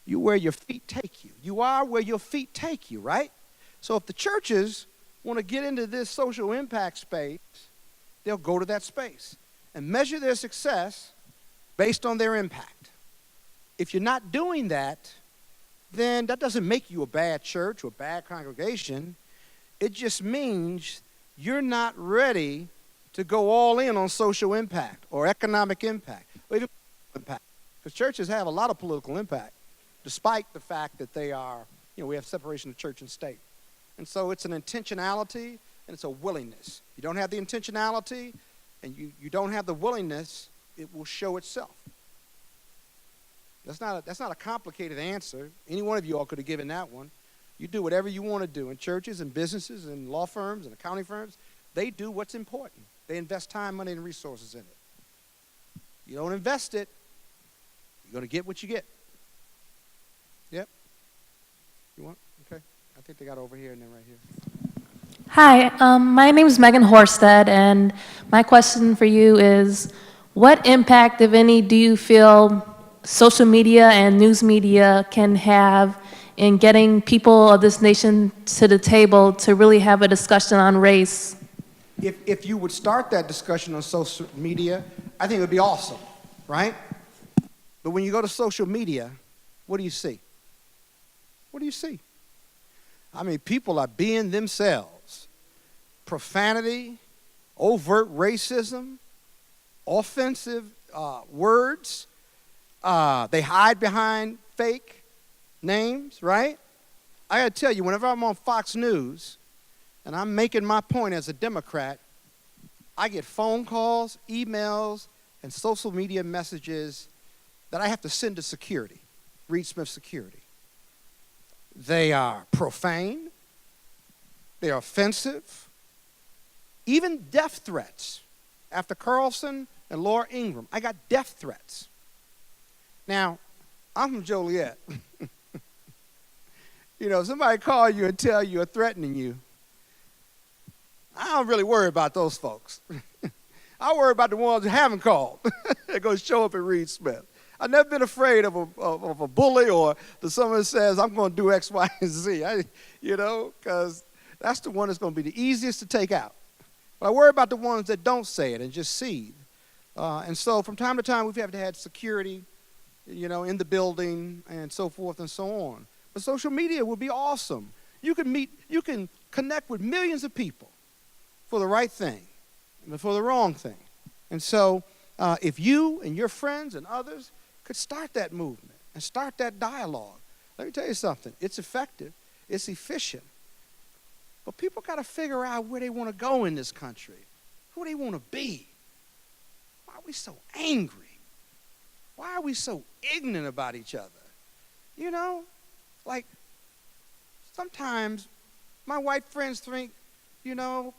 you where your feet take you. You are where your feet take you, right? So if the churches want to get into this social impact space, they'll go to that space and measure their success based on their impact. If you're not doing that, then that doesn't make you a bad church or a bad congregation. It just means you're not ready to go all in on social impact or economic impact or even impact. Because churches have a lot of political impact, despite the fact that they are, you know, we have separation of church and state. And so it's an intentionality and it's a willingness. You don't have the intentionality and you don't have the willingness, it will show itself. That's not a complicated answer. Any one of you all could have given that one. You do whatever you want to do in churches and businesses and law firms and accounting firms. They do what's important. They invest time, money, and resources in it. You don't invest it, you're going to get what you get. Yep. You want? Okay. I think they got over here and then right here. Hi, my name is Megan Horsted, and my question for you is, what impact, if any, do you feel social media and news media can have in getting people of this nation to the table to really have a discussion on race? If you would start that discussion on social media, I think it would be awesome, right? But when you go to social media, what do you see? What do you see? I mean, people are being themselves. Profanity, overt racism, offensive words. They hide behind fake names, right? I got to tell you, whenever I'm on Fox News and I'm making my point as a Democrat, I get phone calls, emails, and social media messages that I have to send to security, Reed Smith Security. They are profane. They are offensive. Even death threats. After Carlson and Laura Ingraham, I got death threats. Now, I'm from Joliet. You know, somebody call you and tell you or threatening you, I don't really worry about those folks. I worry about the ones who haven't called. They're going to show up at Reed Smith. I've never been afraid of a bully or that someone says, I'm going to do X, Y, and Z. You know, because that's the one that's going to be the easiest to take out. But I worry about the ones that don't say it and just seethe. And so from time to time, we've had to have security, you know, in the building and so forth and so on. But social media would be awesome. You can connect with millions of people for the right thing and for the wrong thing. And so if you and your friends and others could start that movement and start that dialogue, let me tell you something. It's effective. It's efficient. But people got to figure out where they want to go in this country, who they want to be. Why are we so angry? Why are we so ignorant about each other? You know, like sometimes my white friends think, you know,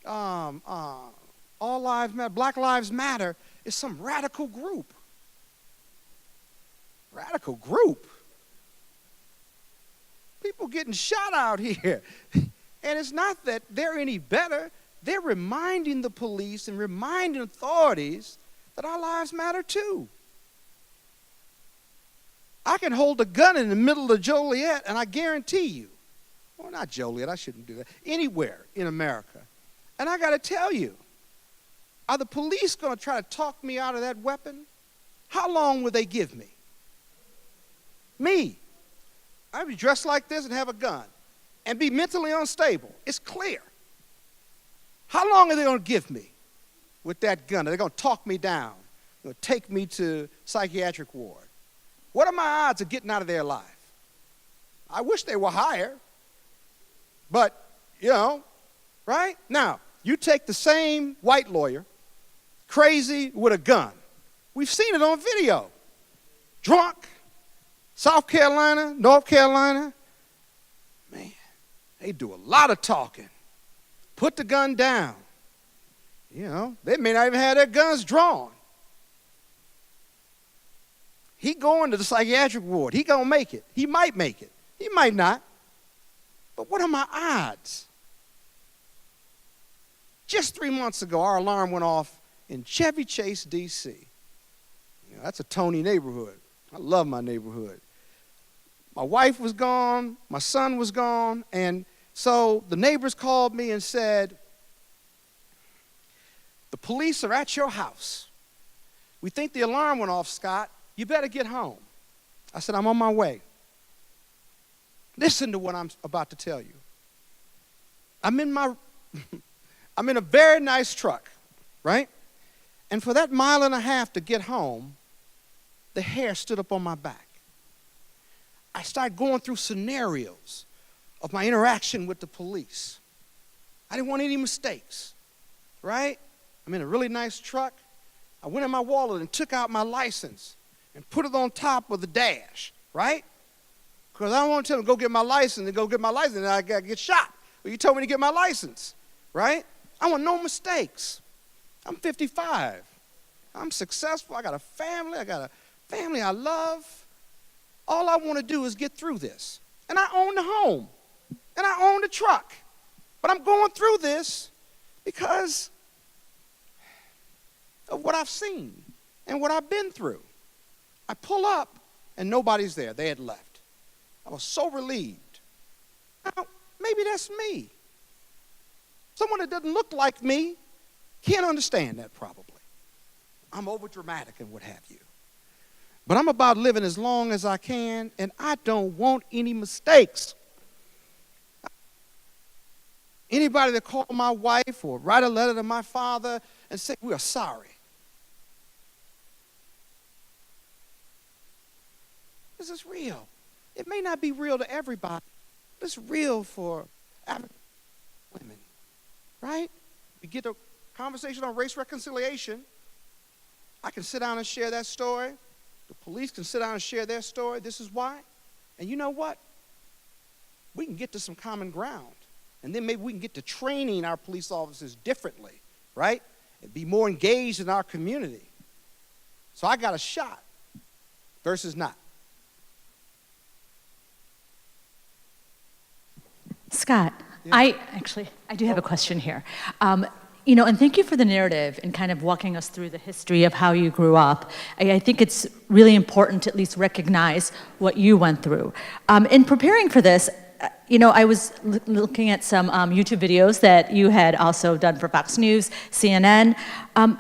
all lives matter, Black Lives Matter is some radical group. Radical group. People getting shot out here. And it's not that they're any better. They're reminding the police and reminding authorities that our lives matter too. I can hold a gun in the middle of Joliet, and I guarantee you, well, not Joliet, I shouldn't do that, anywhere in America. And I got to tell you, are the police going to try to talk me out of that weapon? How long will they give me? Me. I'd be dressed like this and have a gun and be mentally unstable. It's clear. How long are they going to give me with that gun? Are they going to talk me down? They're going to take me to psychiatric ward? What are my odds of getting out of their life? I wish they were higher, but, you know, right? Now, you take the same white lawyer, crazy with a gun. We've seen it on video. Drunk, South Carolina, North Carolina. Man, they do a lot of talking. Put the gun down. You know, they may not even have their guns drawn. He going to the psychiatric ward. He gonna make it. He might make it. He might not. But what are my odds? Just 3 months ago, our alarm went off in Chevy Chase, D.C. You know, that's a Tony neighborhood. I love my neighborhood. My wife was gone. My son was gone. And so the neighbors called me and said, the police are at your house. We think the alarm went off, Scott. You better get home. I said, I'm on my way. Listen to what I'm about to tell you. I'm in a very nice truck, right? And for that 1.5 miles to get home, the hair stood up on my back. I started going through scenarios of my interaction with the police. I didn't want any mistakes, right? I'm in a really nice truck. I went in my wallet and took out my license and put it on top of the dash, right? Because I don't want to tell them, go get my license, and I got to get shot. Well, you told me to get my license, right? I want no mistakes. I'm 55. I'm successful. I got a family. I love. All I want to do is get through this. And I own the home. And I own the truck. But I'm going through this because of what I've seen and what I've been through. I pull up, and nobody's there. They had left. I was so relieved. Now, maybe that's me. Someone that doesn't look like me can't understand that probably. I'm overdramatic and what have you. But I'm about living as long as I can, and I don't want any mistakes. Anybody that call my wife or write a letter to my father and say, we are sorry. This is real. It may not be real to everybody, but it's real for African women, right? We get a conversation on race reconciliation. I can sit down and share that story. The police can sit down and share their story. This is why. And you know what? We can get to some common ground. And then maybe we can get to training our police officers differently, right? And be more engaged in our community. So I got a shot versus not. Scott, Yeah. I do have a question here. You know, and thank you for the narrative and kind of walking us through the history of how you grew up. I think it's really important to at least recognize what you went through. In preparing for this, you know, I was looking at some YouTube videos that you had also done for Fox News, CNN.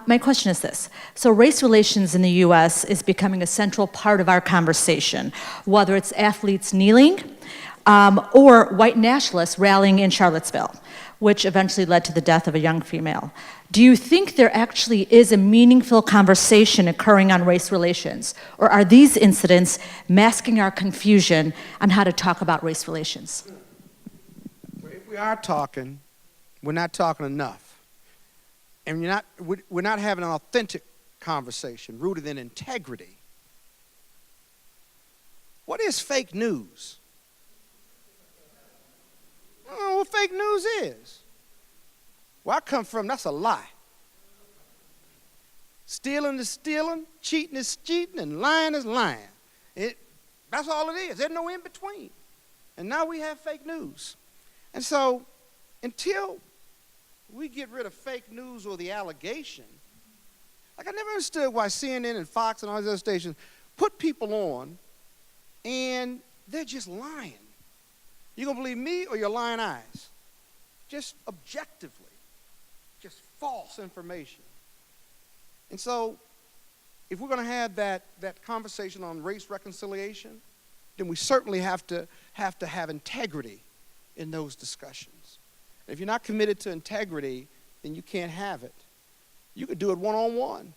My question is this. So race relations in the U.S. is becoming a central part of our conversation, whether it's athletes kneeling, or white nationalists rallying in Charlottesville, which eventually led to the death of a young female. Do you think there actually is a meaningful conversation occurring on race relations, or are these incidents masking our confusion on how to talk about race relations? If we are talking, we're not talking enough. And we're not having an authentic conversation rooted in integrity. What is fake news? I don't know what fake news is. Where I come from, that's a lie. Stealing is stealing, cheating is cheating, and lying is lying. That's all it is. There's no in between. And now we have fake news. And so until we get rid of fake news or the allegation, like I never understood why CNN and Fox and all these other stations put people on and they're just lying. You gonna believe me or your lying eyes? Just objectively, just false information. And so if we're gonna have that conversation on race reconciliation, then we certainly have to have integrity in those discussions. If you're not committed to integrity, then you can't have it. You could do it one-on-one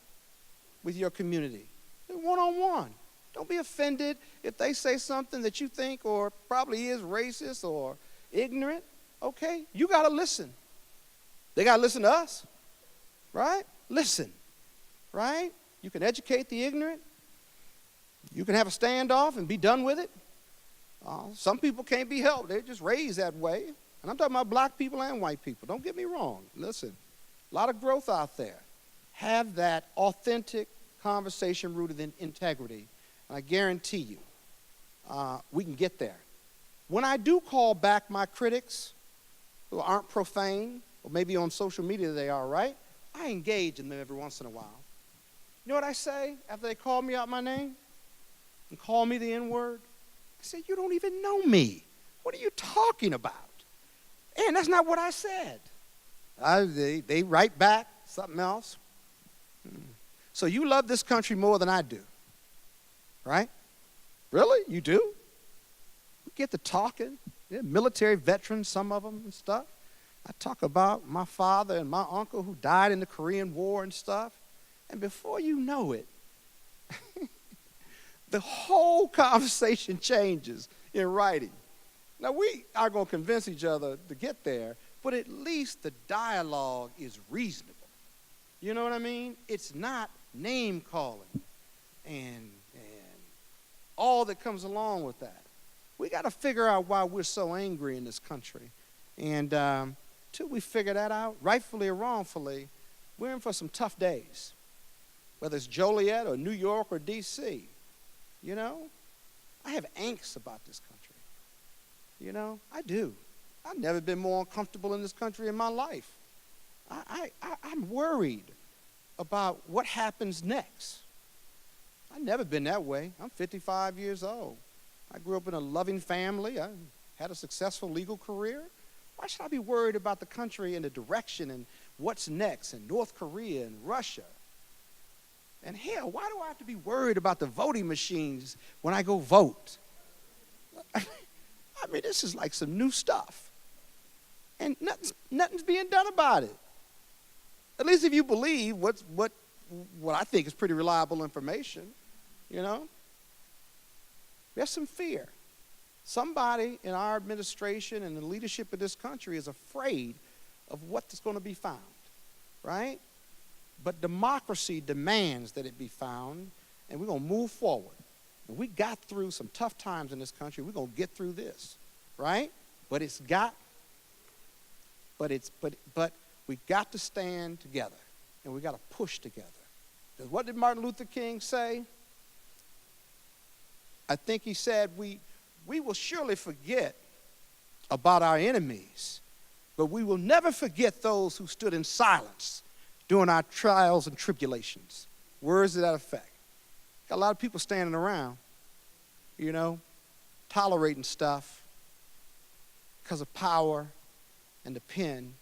with your community. One-on-one. Don't be offended if they say something that you think or probably is racist or ignorant. Okay, you got to listen. They got to listen to us, right? Listen, right? You can educate the ignorant. You can have a standoff and be done with it. Some people can't be helped. They're just raised that way. And I'm talking about black people and white people. Don't get me wrong. Listen, a lot of growth out there. Have that authentic conversation rooted in integrity. And I guarantee you, we can get there. When I do call back my critics who aren't profane, or maybe on social media they are, right? I engage in them every once in a while. You know what I say after they call me out my name and call me the N-word? I say, you don't even know me. What are you talking about? And that's not what I said. They write back something else. So you love this country more than I do, right? Really? You do? We get to talking. They're military veterans, some of them and stuff. I talk about my father and my uncle who died in the Korean War and stuff. And before you know it, the whole conversation changes in writing. Now, we are going to convince each other to get there, but at least the dialogue is reasonable. You know what I mean? It's not name calling and all that comes along with that. We got to figure out why we're so angry in this country. And till we figure that out, rightfully or wrongfully, we're in for some tough days. Whether it's Joliet or New York or D.C., you know? I have angst about this country. You know, I do. I've never been more uncomfortable in this country in my life. I'm worried about what happens next. I've never been that way. I'm 55 years old. I grew up in a loving family. I had a successful legal career. Why should I be worried about the country and the direction and what's next in North Korea and Russia? And hell, why do I have to be worried about the voting machines when I go vote? I mean, this is like some new stuff. And nothing's being done about it. At least if you believe what I think is pretty reliable information, you know. There's some fear. Somebody in our administration and the leadership of this country is afraid of what's going to be found, right? But democracy demands that it be found, and we're going to move forward. And we got through some tough times in this country. We're going to get through this, right? But we got to stand together, and we got to push together. Because what did Martin Luther King say? I think he said, we will surely forget about our enemies, but we will never forget those who stood in silence during our trials and tribulations. Words to that effect. Got a lot of people standing around, you know, tolerating stuff because of power and the pen,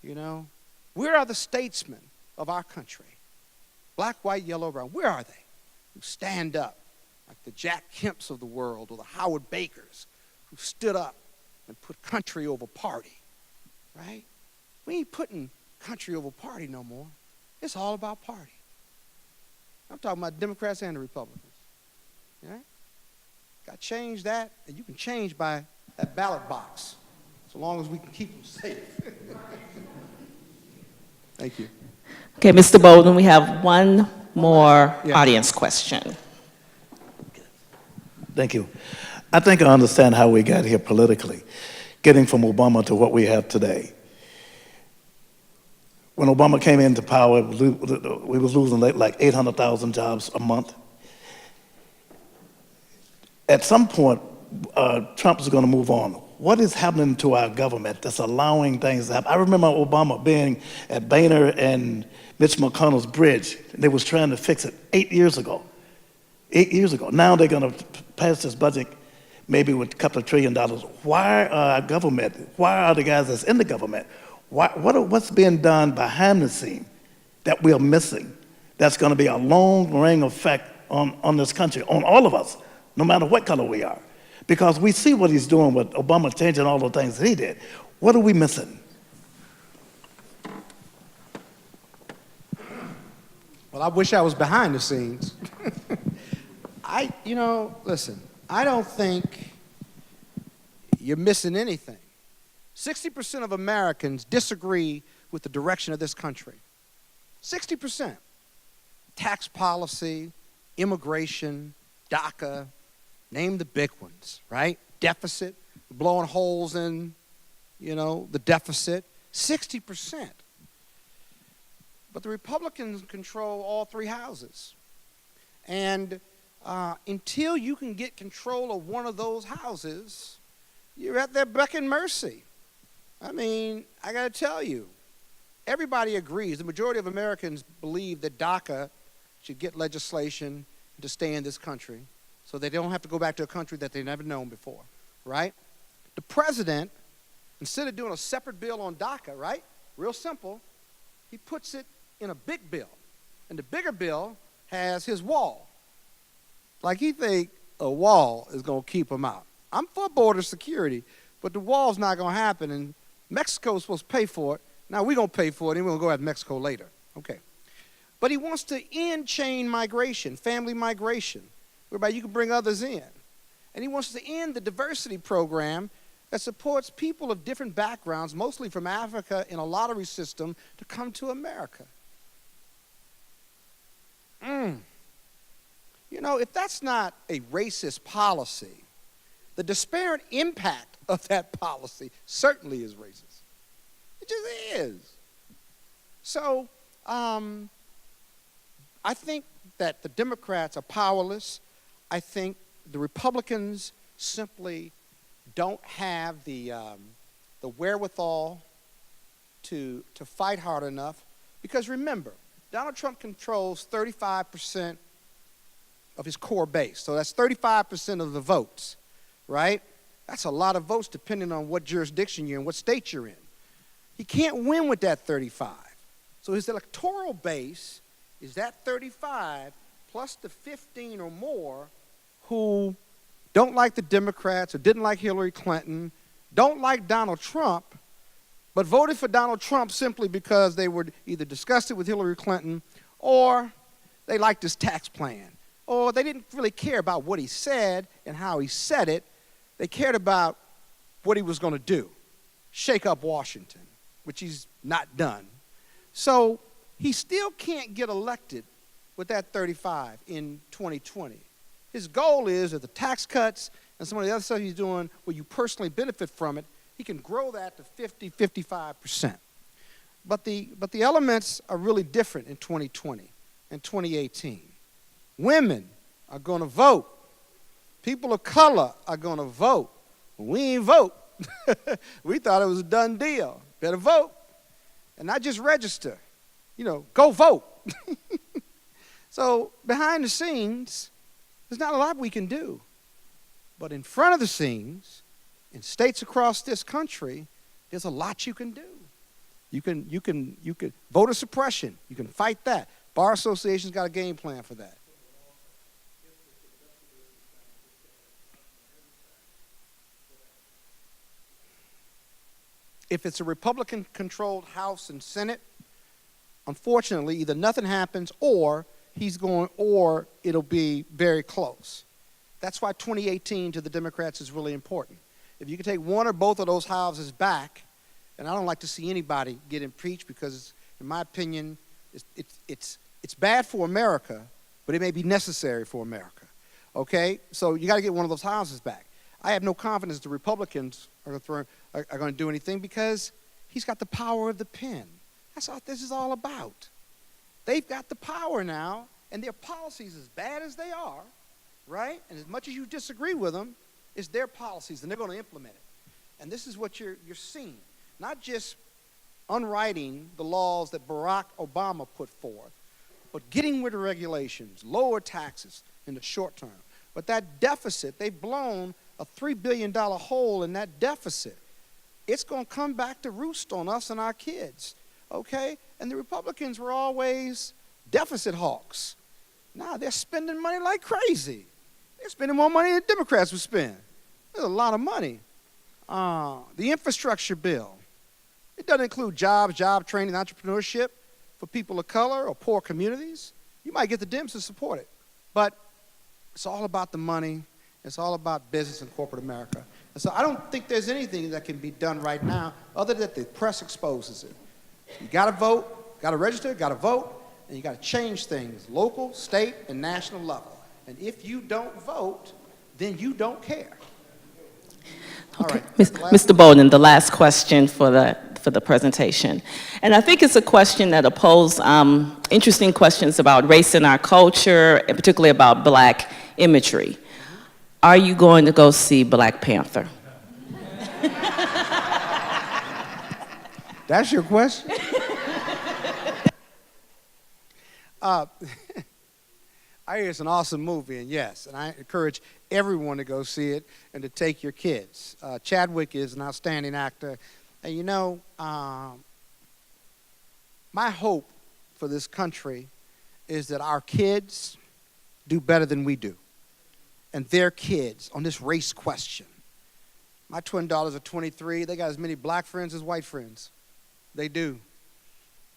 you know. Where are the statesmen of our country? Black, white, yellow, brown. Where are they? Who stand up like the Jack Kemps of the world or the Howard Bakers who stood up and put country over party, right? We ain't putting country over party no more. It's all about party. I'm talking about Democrats and the Republicans, right? Got to change that, and you can change by that ballot box, so long as we can keep them safe. Thank you. Okay, Mr. Bolden, we have one more audience question. Thank you. I think I understand how we got here politically, getting from Obama to what we have today. When Obama came into power, we was losing like 800,000 jobs a month. At some point, Trump is going to move on. What is happening to our government that's allowing things to happen? I remember Obama being at Boehner and Mitch McConnell's bridge. They was trying to fix it 8 years ago. 8 years ago. Now they're going to pass this budget maybe with a couple of $1 trillion. Why are our government, why are the guys that's in the government, what's being done behind the scene that we're missing that's going to be a long-range effect on this country, on all of us, no matter what color we are? Because we see what he's doing with Obama changing all the things that he did. What are we missing? Well, I wish I was behind the scenes. Listen, I don't think you're missing anything. 60% of Americans disagree with the direction of this country. 60%. Tax policy, immigration, DACA, name the big ones, right? Deficit, blowing holes in, the deficit. 60%. But the Republicans control all three houses. And until you can get control of one of those houses, you're at their beck and mercy. I mean, I got to tell you, everybody agrees. The majority of Americans believe that DACA should get legislation to stay in this country so they don't have to go back to a country that they've never known before, right? The president, instead of doing a separate bill on DACA, right, real simple, he puts it in a big bill. And the bigger bill has his wall. Like he think a wall is going to keep him out. I'm for border security, but the wall's not going to happen, and Mexico's supposed to pay for it. Now we're going to pay for it, and we're going to go after Mexico later. Okay. But he wants to end chain migration, family migration, whereby you can bring others in. And he wants to end the diversity program that supports people of different backgrounds, mostly from Africa, in a lottery system to come to America. If that's not a racist policy, the disparate impact of that policy certainly is racist. It just is. So I think that the Democrats are powerless. I think the Republicans simply don't have the wherewithal to fight hard enough. Because remember, Donald Trump controls 35% of his core base. So that's 35% of the votes, right? That's a lot of votes depending on what jurisdiction you're in, what state you're in. He can't win with that 35. So his electoral base is that 35 plus the 15 or more who don't like the Democrats or didn't like Hillary Clinton, don't like Donald Trump, but voted for Donald Trump simply because they were either disgusted with Hillary Clinton or they liked his tax plan, or they didn't really care about what he said and how he said it. They cared about what he was going to do, shake up Washington, which he's not done. So he still can't get elected with that 35 in 2020. His goal is that the tax cuts and some of the other stuff he's doing where you personally benefit from it, he can grow that to 50, 55%. But the elements are really different in 2020 and 2018. Women are going to vote. People of color are going to vote. We ain't vote. We thought it was a done deal. Better vote. And not just register. Go vote. So behind the scenes, there's not a lot we can do. But in front of the scenes, in states across this country, there's a lot you can do. You can voter suppression. You can fight that. Bar associations got a game plan for that. if it's a Republican-controlled House and Senate, unfortunately, either nothing happens or it'll be very close. That's why 2018 to the Democrats is really important. If you can take one or both of those houses back, and I don't like to see anybody get impeached because, in my opinion, it's bad for America, but it may be necessary for America. Okay? So you got to get one of those houses back. I have no confidence the Republicans are going to do anything because he's got the power of the pen. That's what this is all about. They've got the power now, and their policies, as bad as they are, right? And as much as you disagree with them, it's their policies, and they're going to implement it. And this is what you're seeing. Not just unwriting the laws that Barack Obama put forth, but getting rid of regulations, lower taxes in the short term. But that deficit, they've blown a $3 billion hole in that deficit. It's going to come back to roost on us and our kids, okay? And the Republicans were always deficit hawks. Now they're spending money like crazy. They're spending more money than Democrats would spend. There's a lot of money. The infrastructure bill, it doesn't include jobs, job training, entrepreneurship for people of color or poor communities. You might get the Dems to support it, but it's all about the money. It's all about business and corporate America. And so I don't think there's anything that can be done right now other than the press exposes it. You got to vote, got to register, got to vote, and you got to change things, local, state, and national level. And if you don't vote, then you don't care. All Okay, right. Mr. Bolden, the last question for the presentation. And I think it's a question that poses interesting questions about race in our culture, and particularly about black imagery. Are you going to go see Black Panther? That's your question? I hear it's an awesome movie, and yes, and I encourage everyone to go see it and to take your kids. Chadwick is an outstanding actor. And you know, my hope for this country is that our kids do better than we do. And their kids on this race question. My twin daughters are 23. They got as many black friends as white friends. They do.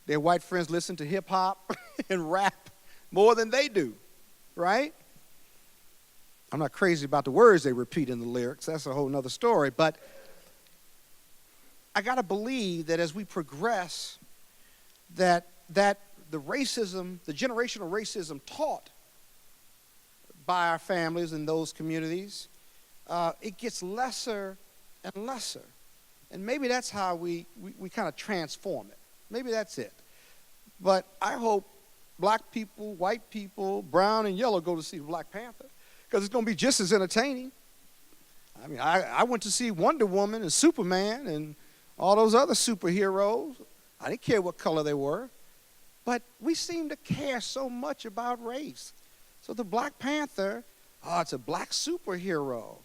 Their white friends listen to hip hop and rap more than they do, right? I'm not crazy about the words they repeat in the lyrics. That's a whole nother story. But I got to believe that as we progress, that the racism, the generational racism taught by our families in those communities, it gets lesser and lesser. And maybe that's how we kind of transform it. Maybe that's it. But I hope black people, white people, brown and yellow go to see the Black Panther because it's going to be just as entertaining. I mean, I went to see Wonder Woman and Superman and all those other superheroes. I didn't care what color they were. But we seem to care so much about race. So the Black Panther, it's a black superhero.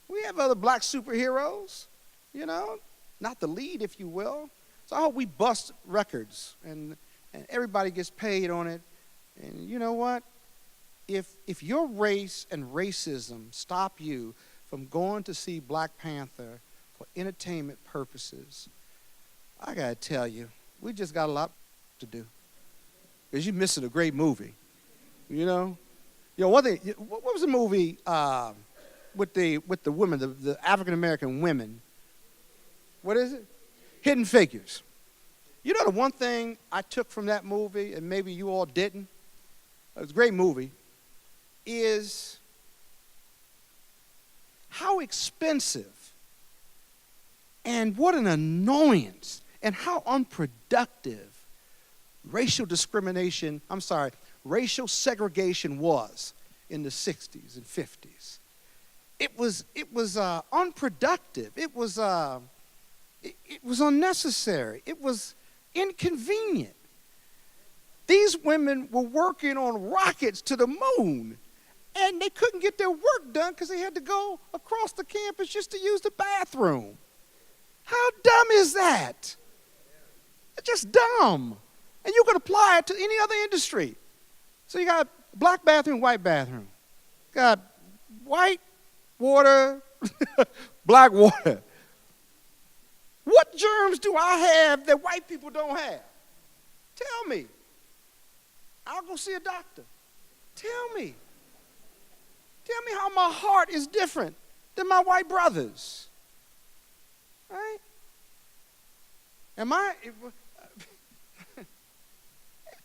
We have other black superheroes, you know, not the lead, if you will. So I hope we bust records and everybody gets paid on it. And you know what? If your race and racism stop you from going to see Black Panther for entertainment purposes, I got to tell you, we just got a lot to do. Because you're missing a great movie, you know? You know, what was the movie with the women, the African-American women? What is it? Hidden Figures. You know the one thing I took from that movie, and maybe you all didn't, it was a great movie, is how expensive and what an annoyance and how unproductive racial segregation was in the 60s and 50s. It was unproductive. It was unnecessary. It was inconvenient. These women were working on rockets to the moon, and they couldn't get their work done because they had to go across the campus just to use the bathroom. How dumb is that? It's just dumb. And you could apply it to any other industry. So you got black bathroom, white bathroom. Got white water, black water. What germs do I have that white people don't have? Tell me. I'll go see a doctor. Tell me. Tell me how my heart is different than my white brothers. Right?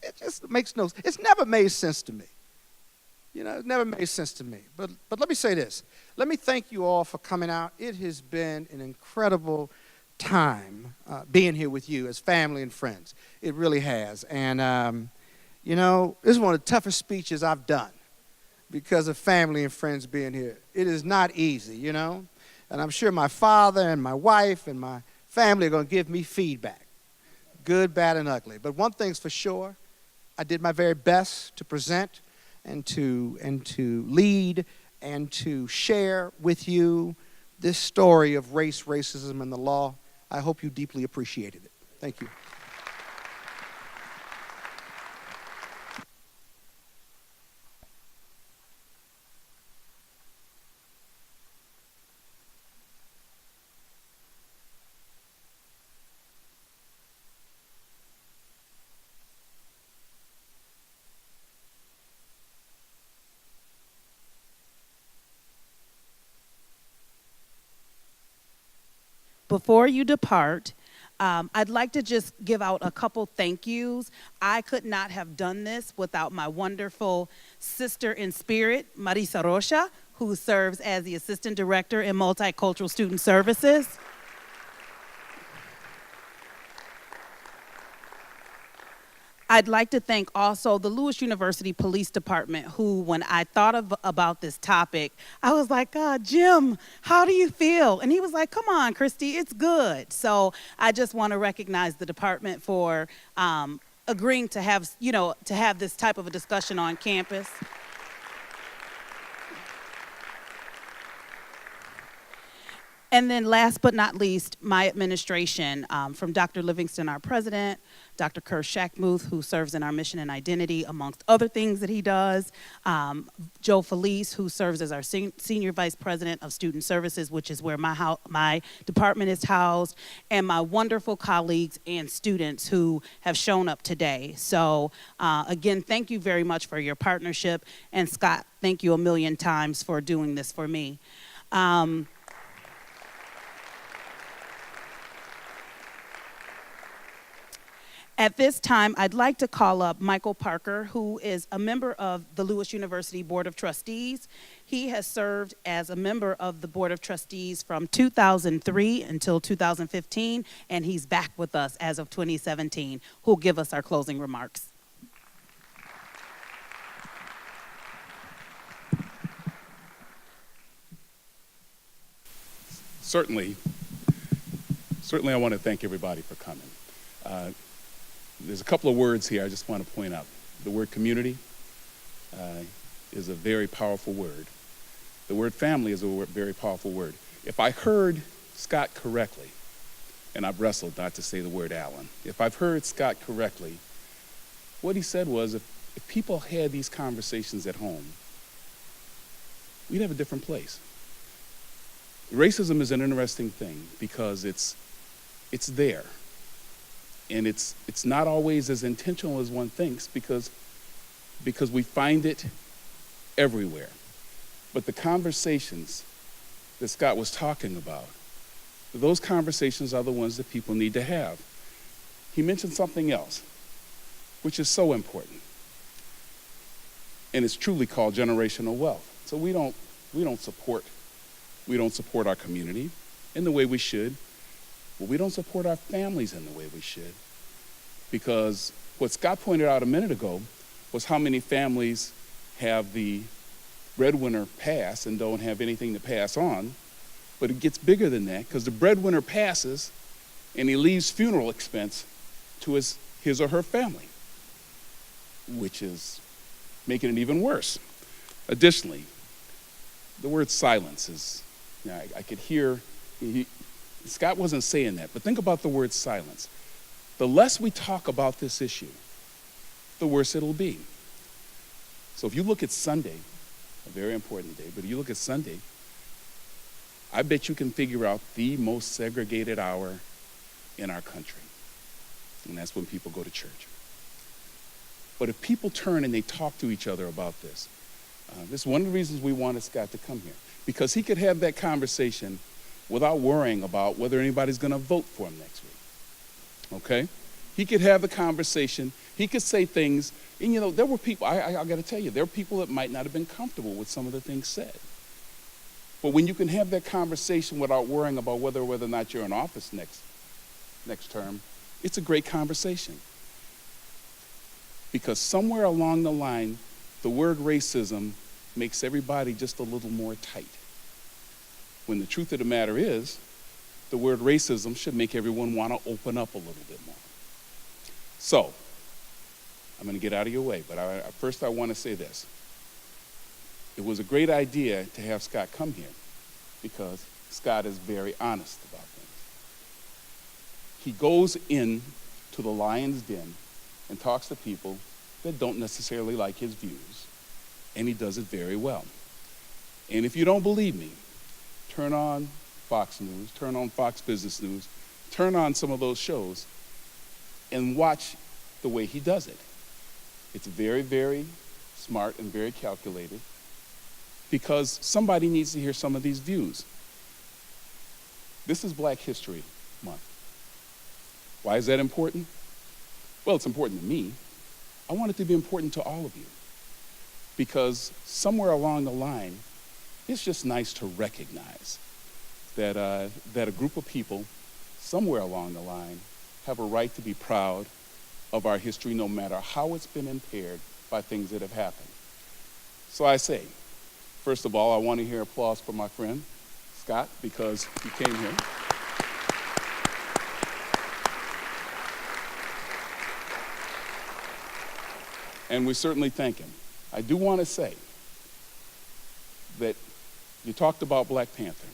It just makes no sense. It's never made sense to me. You know, it never made sense to me. But let me say this. Let me thank you all for coming out. It has been an incredible time being here with you as family and friends. It really has. And, you know, this is one of the toughest speeches I've done because of family and friends being here. It is not easy, you know. And I'm sure my father and my wife and my family are going to give me feedback, good, bad, and ugly. But one thing's for sure, I did my very best to present and to lead and to share with you this story of race, racism, and the law. I hope you deeply appreciated it. Thank you. Before you depart, I'd like to just give out a couple thank yous. I could not have done this without my wonderful sister in spirit, Marisa Rocha, who serves as the Assistant Director in Multicultural Student Services. I'd like to thank also the Lewis University Police Department, who, when I thought about this topic, I was like, Jim, how do you feel? And he was like, come on, Christy, it's good. So I just want to recognize the department for agreeing to have, to have this type of a discussion on campus. And then last but not least, my administration, from Dr. Livingston, our president, Dr. Kerr Shackmuth, who serves in our mission and identity, amongst other things that he does, Joe Felice, who serves as our senior vice president of student services, which is where my department is housed, and my wonderful colleagues and students who have shown up today. So again, thank you very much for your partnership. And Scott, thank you a million times for doing this for me. At this time, I'd like to call up Michael Parker, who is a member of the Lewis University Board of Trustees. He has served as a member of the Board of Trustees from 2003 until 2015, and he's back with us as of 2017, who'll give us our closing remarks. Certainly I want to thank everybody for coming. There's a couple of words here I just want to point out. The word community is a very powerful word. The word family is a very powerful word. If I heard Scott correctly, and I've wrestled not to say the word Allen, if I've heard Scott correctly, what he said was if people had these conversations at home, we'd have a different place. Racism is an interesting thing because it's there. And it's not always as intentional as one thinks because we find it everywhere. But the conversations that Scott was talking about, those conversations are the ones that people need to have. He mentioned something else, which is so important. And it's truly called generational wealth. So we don't support our community in the way we should. Well, we don't support our families in the way we should, because what Scott pointed out a minute ago was how many families have the breadwinner pass and don't have anything to pass on, but it gets bigger than that because the breadwinner passes and he leaves funeral expense to his or her family, which is making it even worse. Additionally, the word silence is, I could hear, Scott wasn't saying that, but think about the word silence. The less we talk about this issue, the worse it'll be. So if you look at Sunday, a very important day, but if you look at Sunday, I bet you can figure out the most segregated hour in our country, and that's when people go to church. But if people turn and they talk to each other about this, this is one of the reasons we wanted Scott to come here, because he could have that conversation without worrying about whether anybody's going to vote for him next week, okay? He could have the conversation, he could say things, and you know, there were people, I got to tell you, there were people that might not have been comfortable with some of the things said. But when you can have that conversation without worrying about whether or not you're in office next term, it's a great conversation. Because somewhere along the line, the word racism makes everybody just a little more tight. When the truth of the matter is, the word racism should make everyone want to open up a little bit more. So, I'm going to get out of your way, but first I want to say this. It was a great idea to have Scott come here because Scott is very honest about things. He goes in to the lion's den and talks to people that don't necessarily like his views, and he does it very well. And if you don't believe me, turn on Fox News, turn on Fox Business News, turn on some of those shows, and watch the way he does it. It's very, very smart and very calculated because somebody needs to hear some of these views. This is Black History Month. Why is that important? Well, it's important to me. I want it to be important to all of you because somewhere along the line, it's just nice to recognize that a group of people somewhere along the line have a right to be proud of our history no matter how it's been impaired by things that have happened. So I say, first of all, I want to hear applause for my friend, Scott, because he came here. And we certainly thank him. I do want to say that you talked about Black Panther,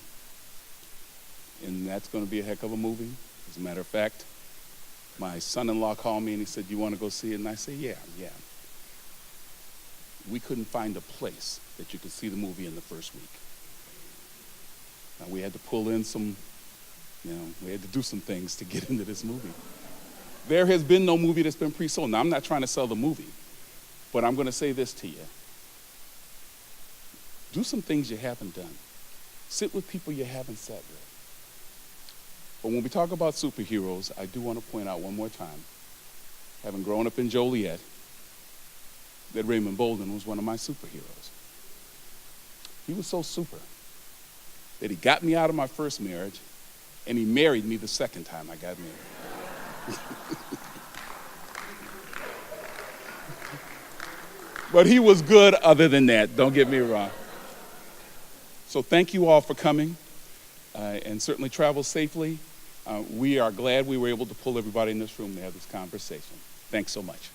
and that's going to be a heck of a movie. As a matter of fact, my son-in-law called me and he said, "You want to go see it?" And I said, yeah. We couldn't find a place that you could see the movie in the first week. Now, we had to pull in we had to do some things to get into this movie. There has been no movie that's been pre-sold. Now, I'm not trying to sell the movie, but I'm going to say this to you. Do some things you haven't done. Sit with people you haven't sat with. But when we talk about superheroes, I do want to point out one more time, having grown up in Joliet, that Raymond Bolden was one of my superheroes. He was so super that he got me out of my first marriage and he married me the second time I got married. But he was good other than that, don't get me wrong. So thank you all for coming and certainly travel safely. We are glad we were able to pull everybody in this room to have this conversation. Thanks so much.